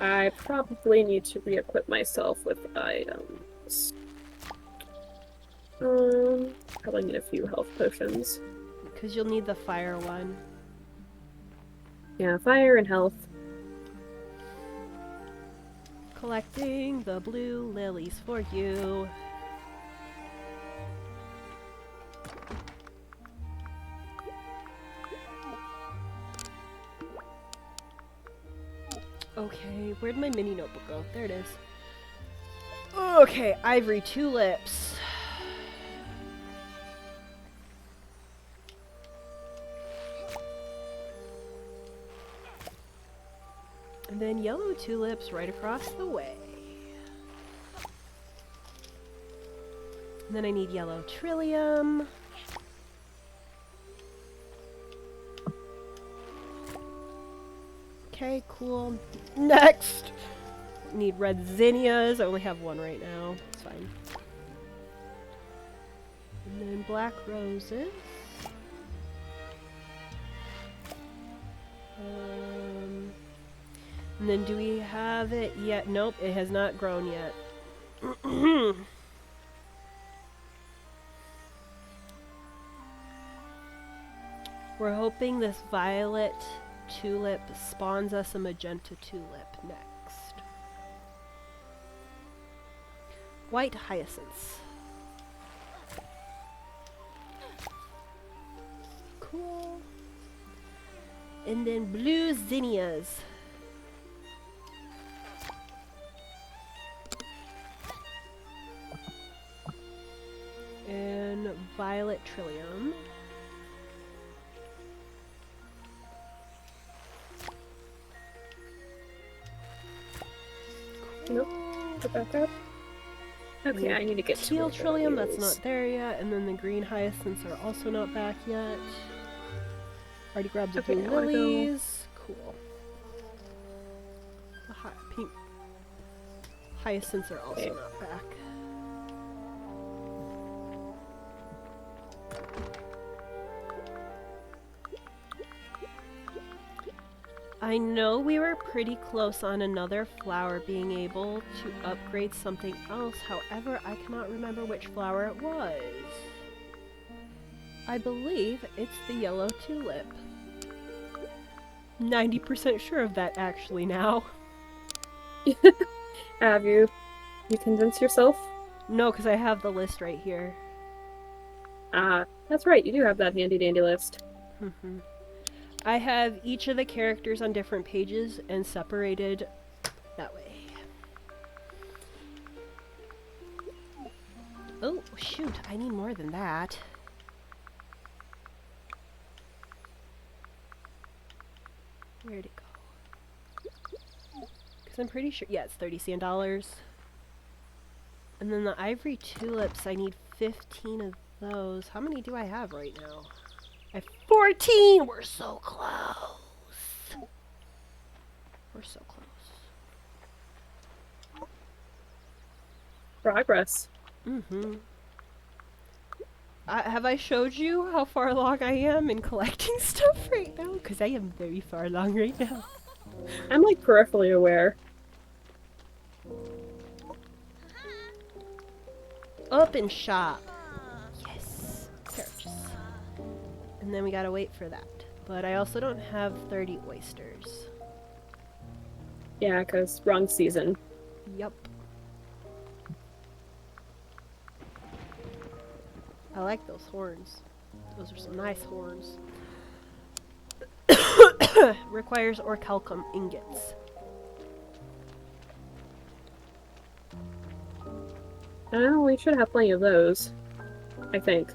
I probably need to re-equip myself with items. Probably need a few health potions. Because you'll need the fire one. Yeah, fire and health. Collecting the blue lilies for you. Okay, where'd my mini notebook go? There it is. Okay, ivory tulips. And then yellow tulips right across the way. And then I need yellow trillium. Okay, cool. Next! Need red zinnias. I only have one right now. It's fine. And then black roses. And then do we have it yet? Nope, it has not grown yet. We're hoping this violet tulip spawns us a magenta tulip next. White hyacinths. Cool. And then blue zinnias. And violet trillium. Nope. Go back up. Okay, I need to get teal to trillium, that's not there yet, and then the green hyacinths are also not back yet. Already grabbed the blue lilies. Cool. The pink hyacinths are also not back. I know we were pretty close on another flower being able to upgrade something else, however, I cannot remember which flower it was. I believe it's the yellow tulip. 90% sure of that actually now. Have you convinced yourself? No, because I have the list right here. Ah, that's right, you do have that handy dandy list. I have each of the characters on different pages and separated that way. Oh, shoot, I need more than that. Where'd it go? Because I'm pretty sure, yeah, it's 30 sand dollars. And then the ivory tulips, I need 15 of those. How many do I have right now? I have 14! We're so close. We're so close. Progress. Have I showed you how far along I am in collecting stuff right now? Because I am very far along right now. I'm like peripherally aware. Open shop. Yes. Purchase. And then we gotta wait for that. But I also don't have 30 oysters. Yeah, because wrong season. Yup. I like those horns. Those are some nice horns. Requires orichalcum ingots. Oh, we should have plenty of those. I think.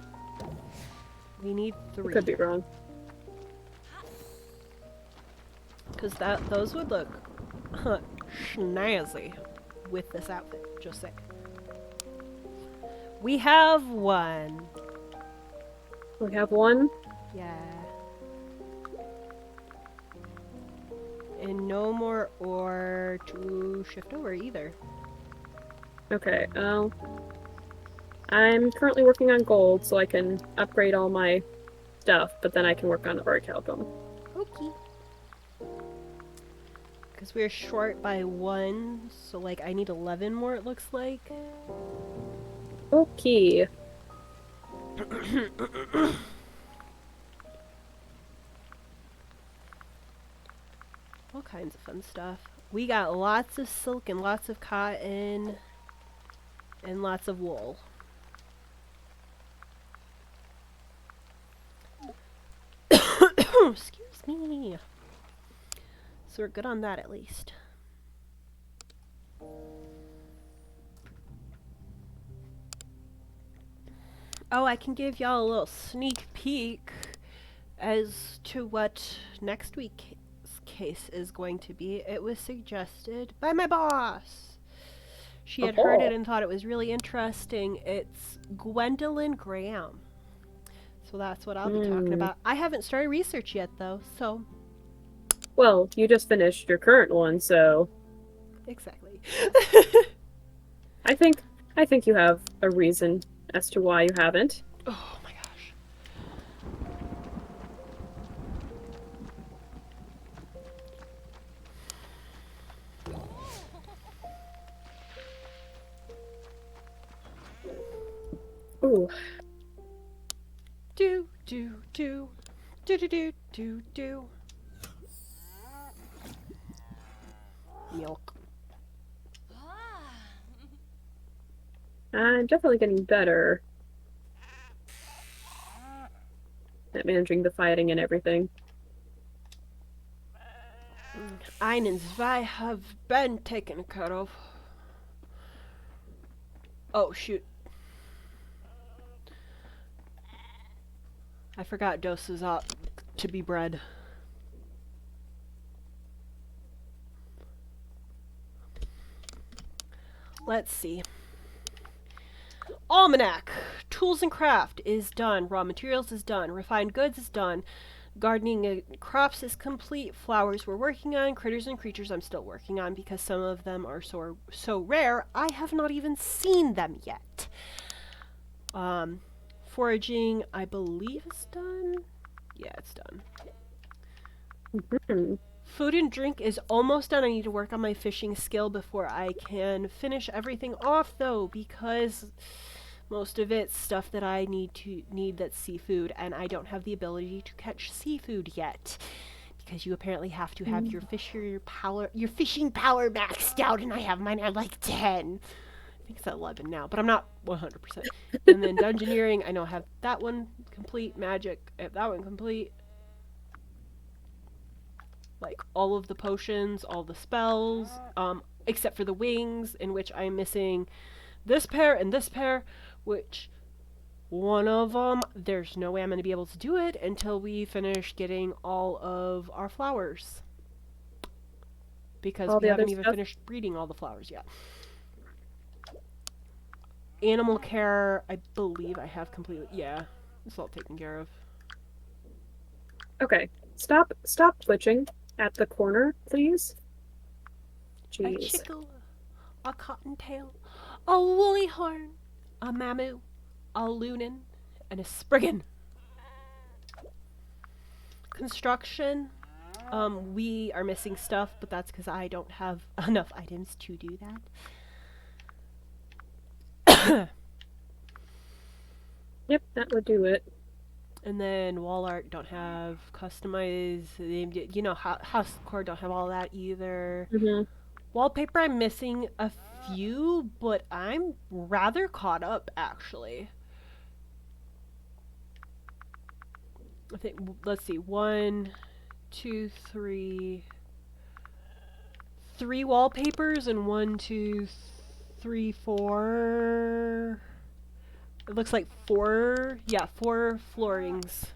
We need I 3. could be wrong. Because those would look snazzy with this outfit. Just saying. We have 1. We have 1. Yeah. And no more ore to shift over either. Okay, I'm currently working on gold so I can upgrade all my stuff, but then I can work on the orichalcum. Okay. Because we're short by 1, so like I need 11 more it looks like. Okay. All kinds of fun stuff. We got lots of silk and lots of cotton and lots of wool. Excuse me. So we're good on that at least. Oh, I can give y'all a little sneak peek as to what next week's case is going to be. It was suggested by my boss. She had heard it and thought it was really interesting. It's Gwendolyn Graham. So that's what I'll be talking about. I haven't started research yet, though, so... Well, you just finished your current one, so... Exactly. I think you have a reason as to why you haven't. Oh my gosh. Ooh. Do, do, do. Do, do, do, do, do. Milk. I'm definitely getting better at managing the fighting and everything. Ein and zwei have been taken care of. Oh, shoot. I forgot doses ought to be bred. Let's see. Almanac. Tools and craft is done. Raw materials is done. Refined goods is done. Gardening and crops is complete. Flowers we're working on. Critters and creatures I'm still working on because some of them are so rare I have not even seen them yet. Foraging I believe is done. Yeah, it's done. Mm-hmm. Food and drink is almost done. I need to work on my fishing skill before I can finish everything off though, because most of it's stuff that I need that's seafood, and I don't have the ability to catch seafood yet. Because you apparently have to have your fishing power maxed out, and I have mine at like 10. I think it's at 11 now, but I'm not 100%. And then dungeoneering, I know I have that one complete. Magic, I have that one complete. Like all of the potions, all the spells, except for the wings, in which I'm missing this pair and this pair, which one of them, there's no way I'm going to be able to do it until we finish getting all of our flowers. Because All we the other haven't even stuff? finished breeding all the flowers yet. Animal care, I believe I have completely, yeah, it's all taken care of. Okay. Stop twitching at the corner, please. A Jeez. chickle, a cottontail, a woolly horn, a mammoo, a lunan, and a spriggan. Construction, we are missing stuff, but that's because I don't have enough items to do that. Yep, that would do it. And then wall art don't have customized, you know, house decor don't have all that either. Hmm. Wallpaper, I'm missing a few, but I'm rather caught up actually. I think, let's see, one, two, three wallpapers, and one, two, three, four. It looks like four, yeah, four floorings.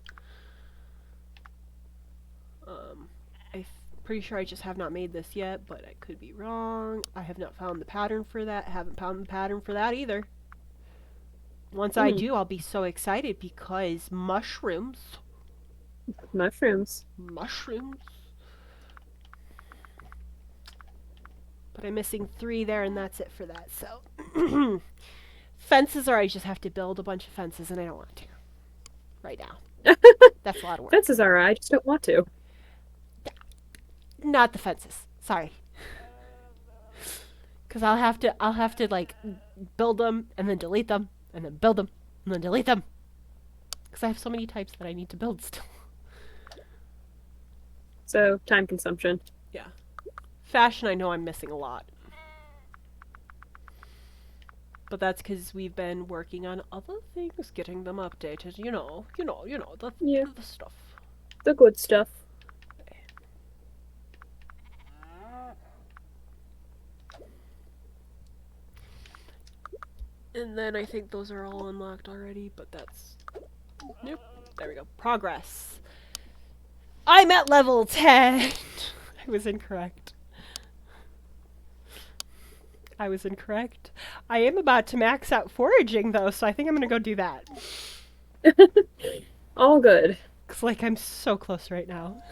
Um, I'm pretty sure I just have not made this yet, but I could be wrong. I have not found the pattern for that. I haven't found the pattern for that either. Once I Mm. do, I'll be so excited because mushrooms. Mushrooms. Mushrooms. But I'm missing three there, and that's it for that. So, fences, or I just have to build a bunch of fences, and I don't want to right now. That's a lot of work. Fences are. I just don't want to. Not the fences. Sorry, because I'll have to like build them and then delete them and then build them and then delete them. Because I have so many types that I need to build still. So time consumption. Yeah. Fashion, I know I'm missing a lot. But that's because we've been working on other things, getting them updated. Yeah, The stuff. the good stuff. And then I think those are all unlocked already, but that's... Nope. There we go. Progress. I'm at level 10! I was incorrect. I am about to max out foraging, though, so I think I'm gonna go do that. All good. Because, like, I'm so close right now.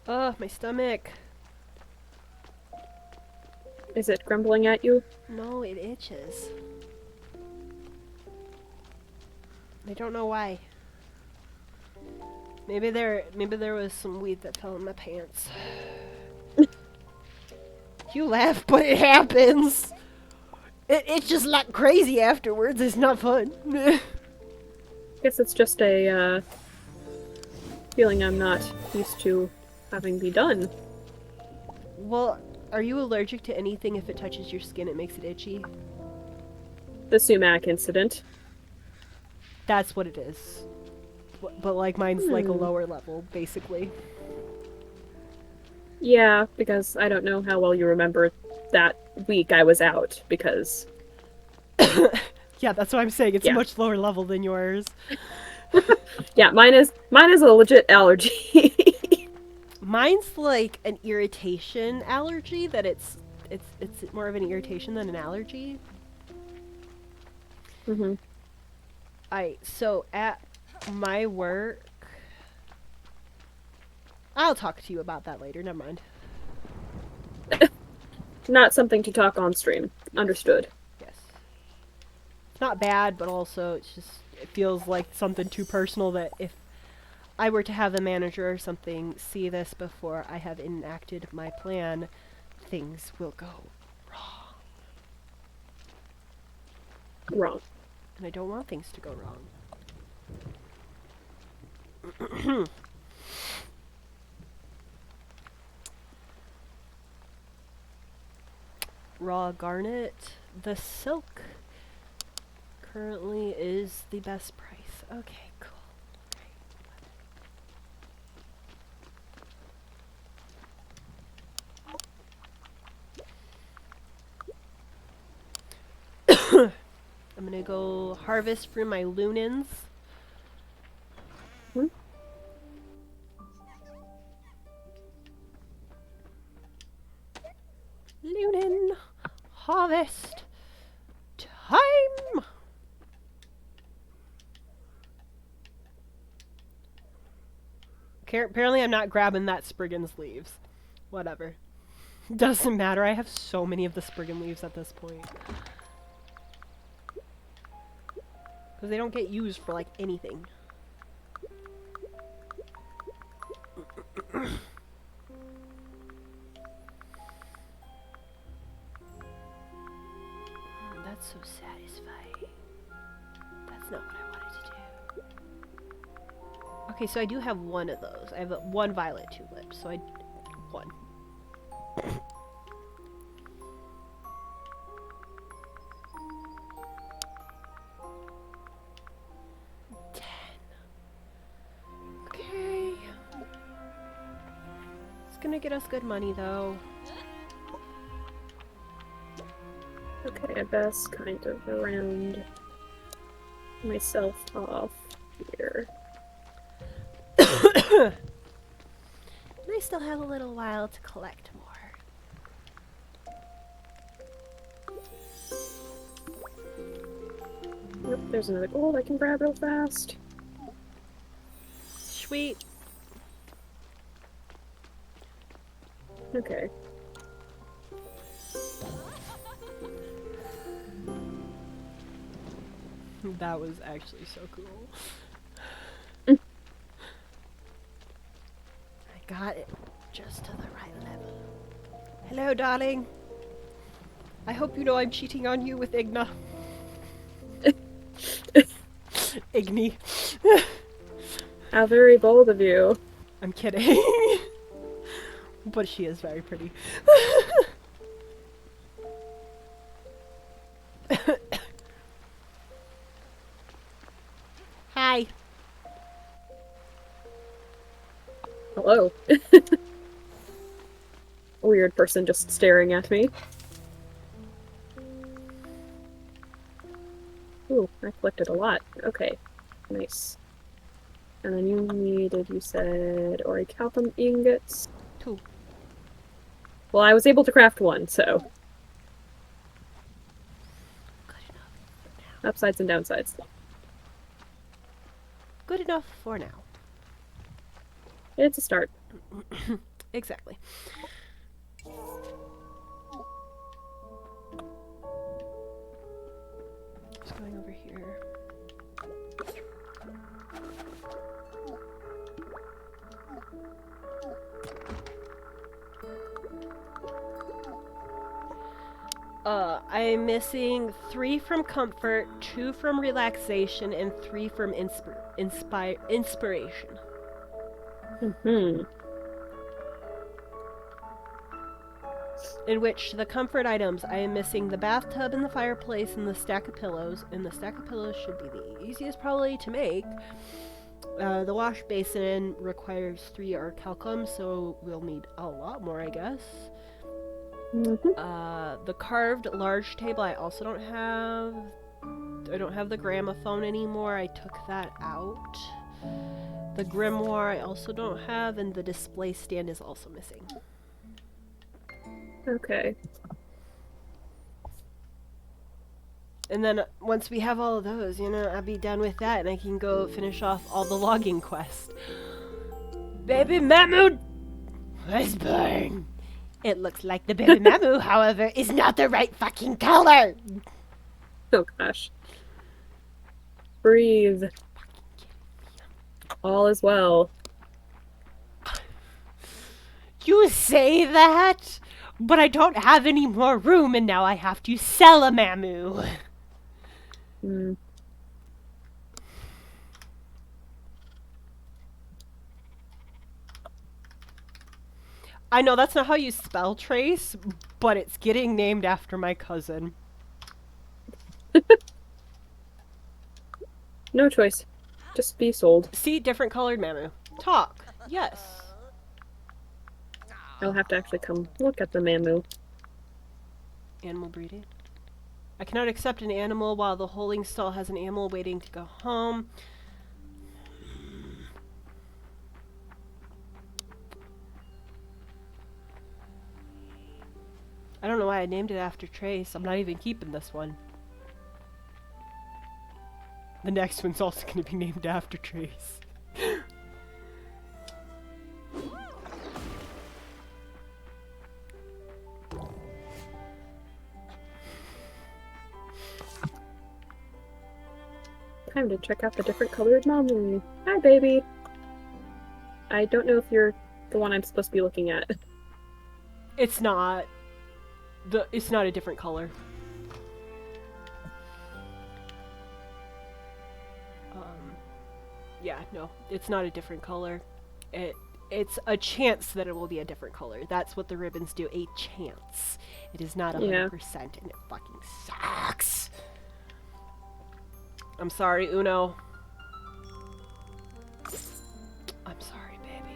Ugh, my stomach. Is it grumbling at you? No, it itches. I don't know why. Maybe there was some weed that fell in my pants. You laugh, but it happens. It's just like crazy afterwards. It's not fun. Guess it's just a feeling I'm not used to having be done. Well, are you allergic to anything? If it touches your skin, it makes it itchy. The sumac incident. That's what it is. But like mine's like a Hmm. lower level, basically. Yeah, because I don't know how well you remember that week I was out, because Yeah, that's what I'm saying. It's a yeah. much lower level than yours. Yeah, mine is a legit allergy. Mine's like an irritation allergy that it's more of an irritation than an allergy. Hmm. So at my work, I'll talk to you about that later. Never mind. Not something to talk on stream. Understood. Yes. It's not bad, but also it feels like something too personal that if I were to have the manager or something see this before I have enacted my plan, things will go wrong. Wrong. And I don't want things to go wrong. Raw garnet. The silk currently is the best price. Okay, cool. I'm gonna go harvest for my lunins. Hmm? Lunin harvest time. Apparently, I'm not grabbing that Spriggan's leaves. Whatever. Doesn't matter. I have so many of the Spriggan leaves at this point. Because they don't get used for, like, anything. That's so satisfying. not what I wanted to do. Okay, so I do have one of those. I have one violet tulip, so one. Okay. It's gonna get us good money, though. Okay, I best kind of round myself off here. And I still have a little while to collect more. Yep, there's another gold I can grab real fast. Sweet. Okay. That was actually so cool. I got it just to the right level. Hello, darling. I hope you know I'm cheating on you with Igna. Igni. How very bold of you. I'm kidding. But she is very pretty. Hi. Hello. A weird person just staring at me. Ooh, I collected a lot. Okay. Nice. And then you needed, you said, orichalcum ingots. 2. Well, I was able to craft one, so. Good enough for now. Upsides and downsides. Good enough for now. It's a start. Exactly. Just going over here. I'm missing 3 from comfort, 2 from relaxation, and 3 from inspiration. Mm-hmm. In which the comfort items, I am missing the bathtub and the fireplace and the stack of pillows, and the stack of pillows should be the easiest probably to make. The wash basin requires 3 orichalcum, so we'll need a lot more, I guess. Mm-hmm. The carved large table I also don't have. I don't have the gramophone anymore. I took that out. The grimoire I also don't have, and the display stand is also missing. Okay. And then once we have all of those, you know, I'll be done with that and I can go finish off all the logging quests. Baby Mammoth was born. It looks like the baby Mammoth, however, is not the right fucking color. Oh gosh. Breathe. All is well. You say that, but I don't have any more room and now I have to sell a Mammoth. Hmm. I know that's not how you spell Trace, but it's getting named after my cousin. No choice. Just be sold. See, different colored Mammoth. Talk. Yes. I'll have to actually come look at the Mamu. Animal breeding. I cannot accept an animal while the holding stall has an animal waiting to go home. I don't know why I named it after Trace. I'm not even keeping this one. The next one's also going to be named after Trace. Time to check out the different colored Mamu. Hi, baby. I don't know if you're the one I'm supposed to be looking at. It's not. It's not a different color. Yeah, no, it's not a different color. It it's a chance that it will be a different color. That's what the ribbons do. A chance. It is not Yeah. 100%, and it fucking sucks. I'm sorry, Uno. I'm sorry, baby.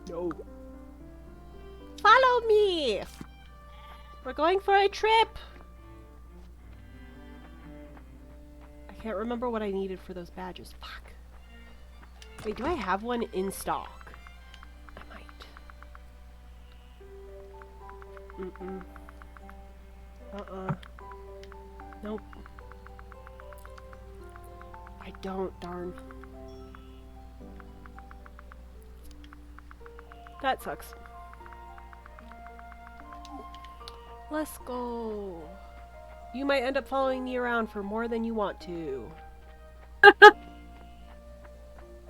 No. Follow me! We're going for a trip! I can't remember what I needed for those badges. Fuck. Wait, do I have one in stock? I might. Mm-mm. Nope. I don't, darn. That sucks. Let's go. You might end up following me around for more than you want to.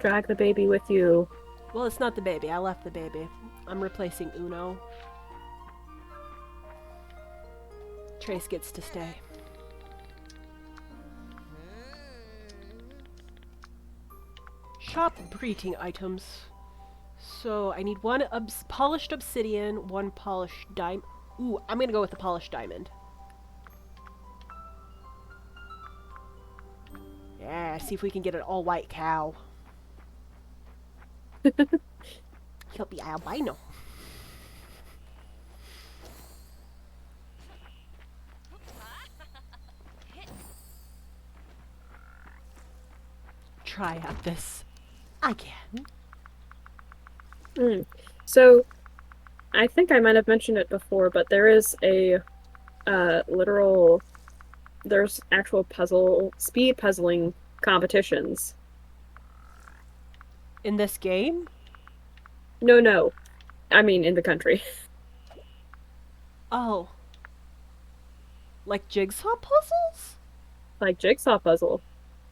Drag the baby with you. Well, it's not the baby. I left the baby. I'm replacing Uno. Trace gets to stay. Shop breeding items. So I need one polished obsidian, one polished diamond. Ooh, I'm gonna go with the polished diamond. Yeah, see if we can get an all white cow. He'll be albino. Try out this. I can. So, I think I might have mentioned it before, but there is a literal. There's actual speed puzzling competitions. In this game? No. I mean, in the country. Oh. Like jigsaw puzzles? Like jigsaw puzzle.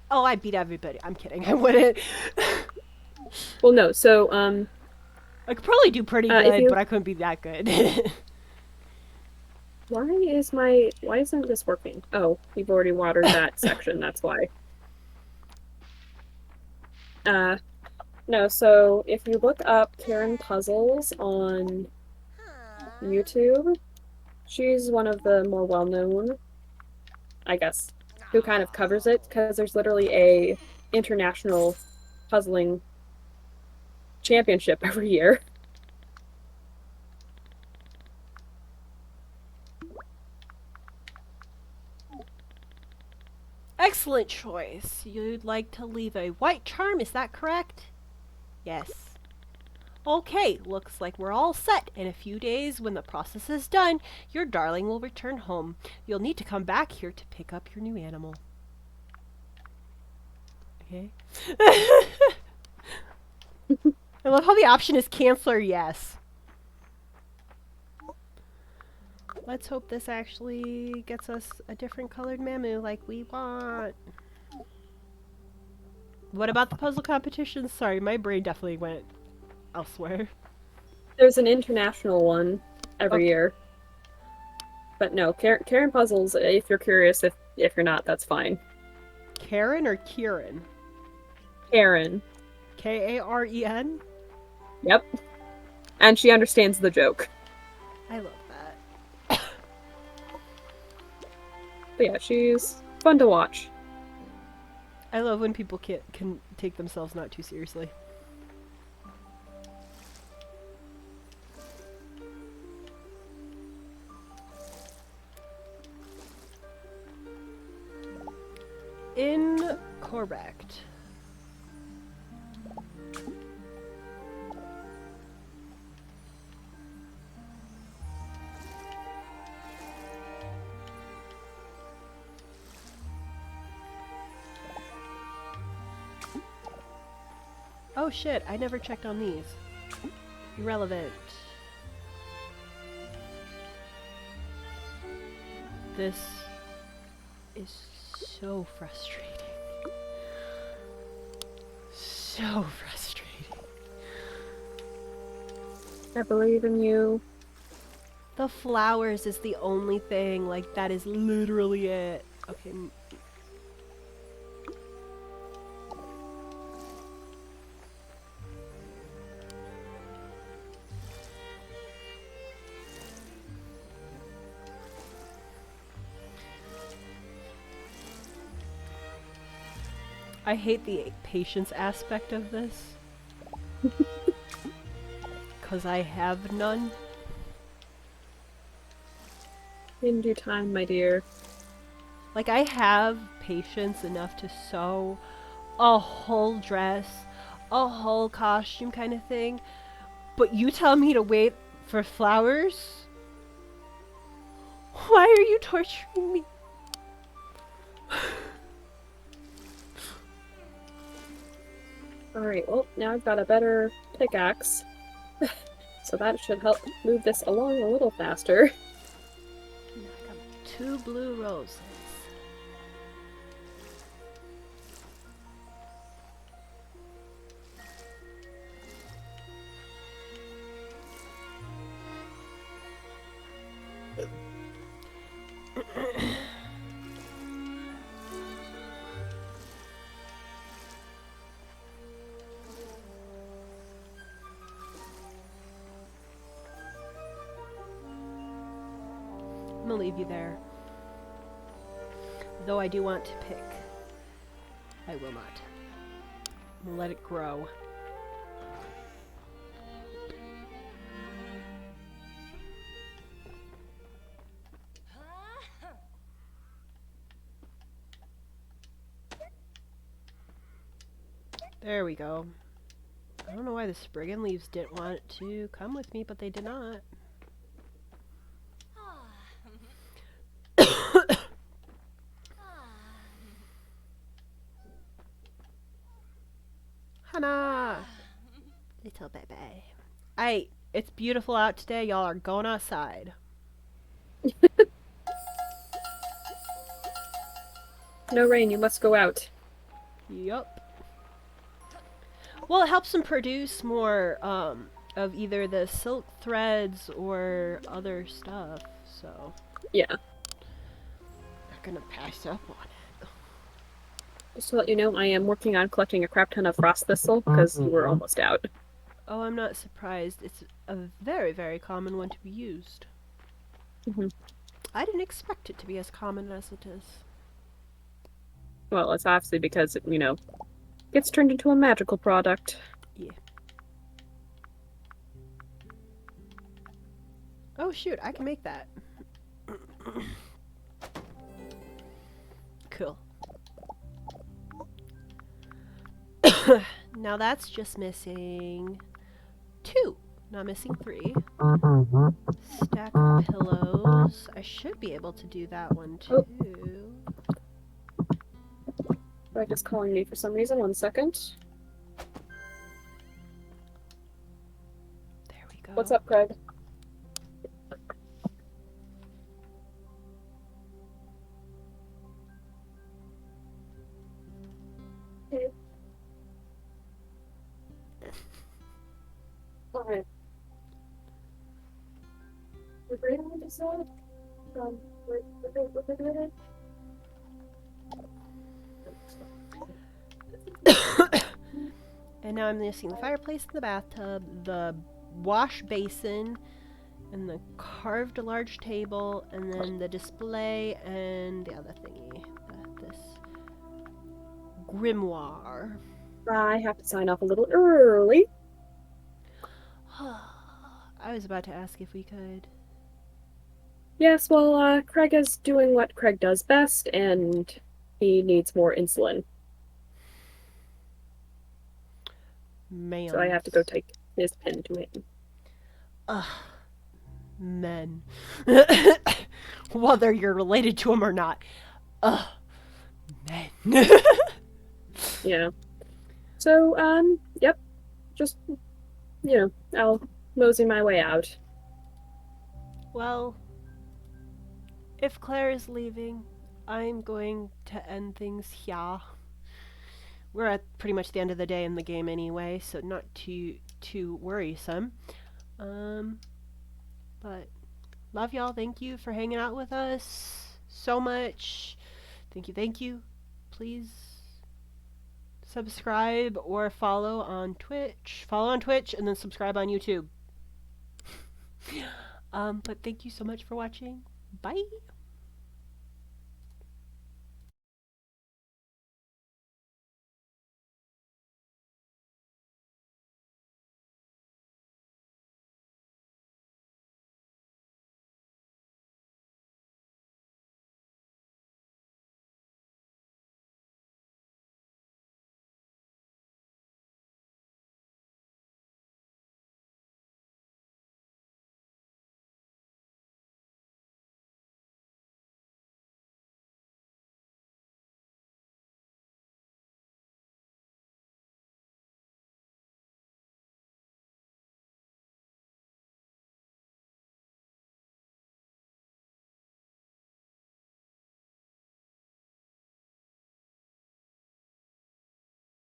Oh, I beat everybody. I'm kidding. I wouldn't. Well, no. So, I could probably do pretty good, you... but I couldn't be that good. Why isn't this working? Oh, you've already watered that section, that's why. No, so if you look up Karen Puzzles on YouTube, she's one of the more well-known, I guess, who kind of covers it, because there's literally a international puzzling championship every year. Excellent choice. You'd like to leave a white charm, is that correct? Yes. Okay, looks like we're all set. In a few days, when the process is done, your darling will return home. You'll need to come back here to pick up your new animal. Okay. I love how the option is cancel or yes. Let's hope this actually gets us a different colored Mamu like we want. What about the puzzle competition? Sorry, my brain definitely went elsewhere. There's an international one every year. But no, Karen Puzzles, if you're curious, if you're not, that's fine. Karen or Kieran? Karen. Karen? Yep. And she understands the joke. I love that. But yeah, she's fun to watch. I love when people can take themselves not too seriously. Incorrect. Oh shit, I never checked on these. Irrelevant. This is so frustrating. So frustrating. I believe in you. The flowers is the only thing, like that is literally it. Okay. I hate the patience aspect of this. Because I have none. In due time, my dear. Like, I have patience enough to sew a whole dress, a whole costume kind of thing. But you tell me to wait for flowers? Why are you torturing me? Alright, well, now I've got a better pickaxe. So that should help move this along a little faster. I got 2 blue roses. I'm gonna leave you there. Though I do want to pick. I will not. I'm gonna let it grow. There we go. I don't know why the Spriggan leaves didn't want to come with me, but they did not. Hana! Little baby. It's beautiful out today. Y'all are going outside. No rain, you must go out. Yup. Well, it helps them produce more of either the silk threads or other stuff. So Yeah. not gonna pass up on it. Just to let you know, I am working on collecting a crap ton of frost thistle, because you were almost out. Oh, I'm not surprised. It's a very, very common one to be used. Mm-hmm. I didn't expect it to be as common as it is. Well, it's obviously because it, gets turned into a magical product. Yeah. Oh shoot, I can make that. Cool. Now that's just missing 2. Not missing 3. Stack of pillows. I should be able to do that one too. Greg is calling me for some reason. 1 second. There we go. What's up, Craig? Hey. Alright. We're great on this side? We're good? And now I'm missing the fireplace in the bathtub, the wash basin, and the carved large table, and then the display and the other thingy. This grimoire. I have to sign off a little early. I was about to ask if we could. Yes, well, Craig is doing what Craig does best, and he needs more insulin. Man. So I have to go take his pen to him. Ugh. Men. Whether you're related to them or not. Ugh. Men. Yeah. So, yep. Just, I'll mosey my way out. Well, if Claire is leaving, I'm going to end things here. We're at pretty much the end of the day in the game anyway, so not too worrisome. But love y'all. Thank you for hanging out with us so much. Thank you. Thank you. Please subscribe or follow on Twitch. Follow on Twitch and then subscribe on YouTube. But thank you so much for watching. Bye.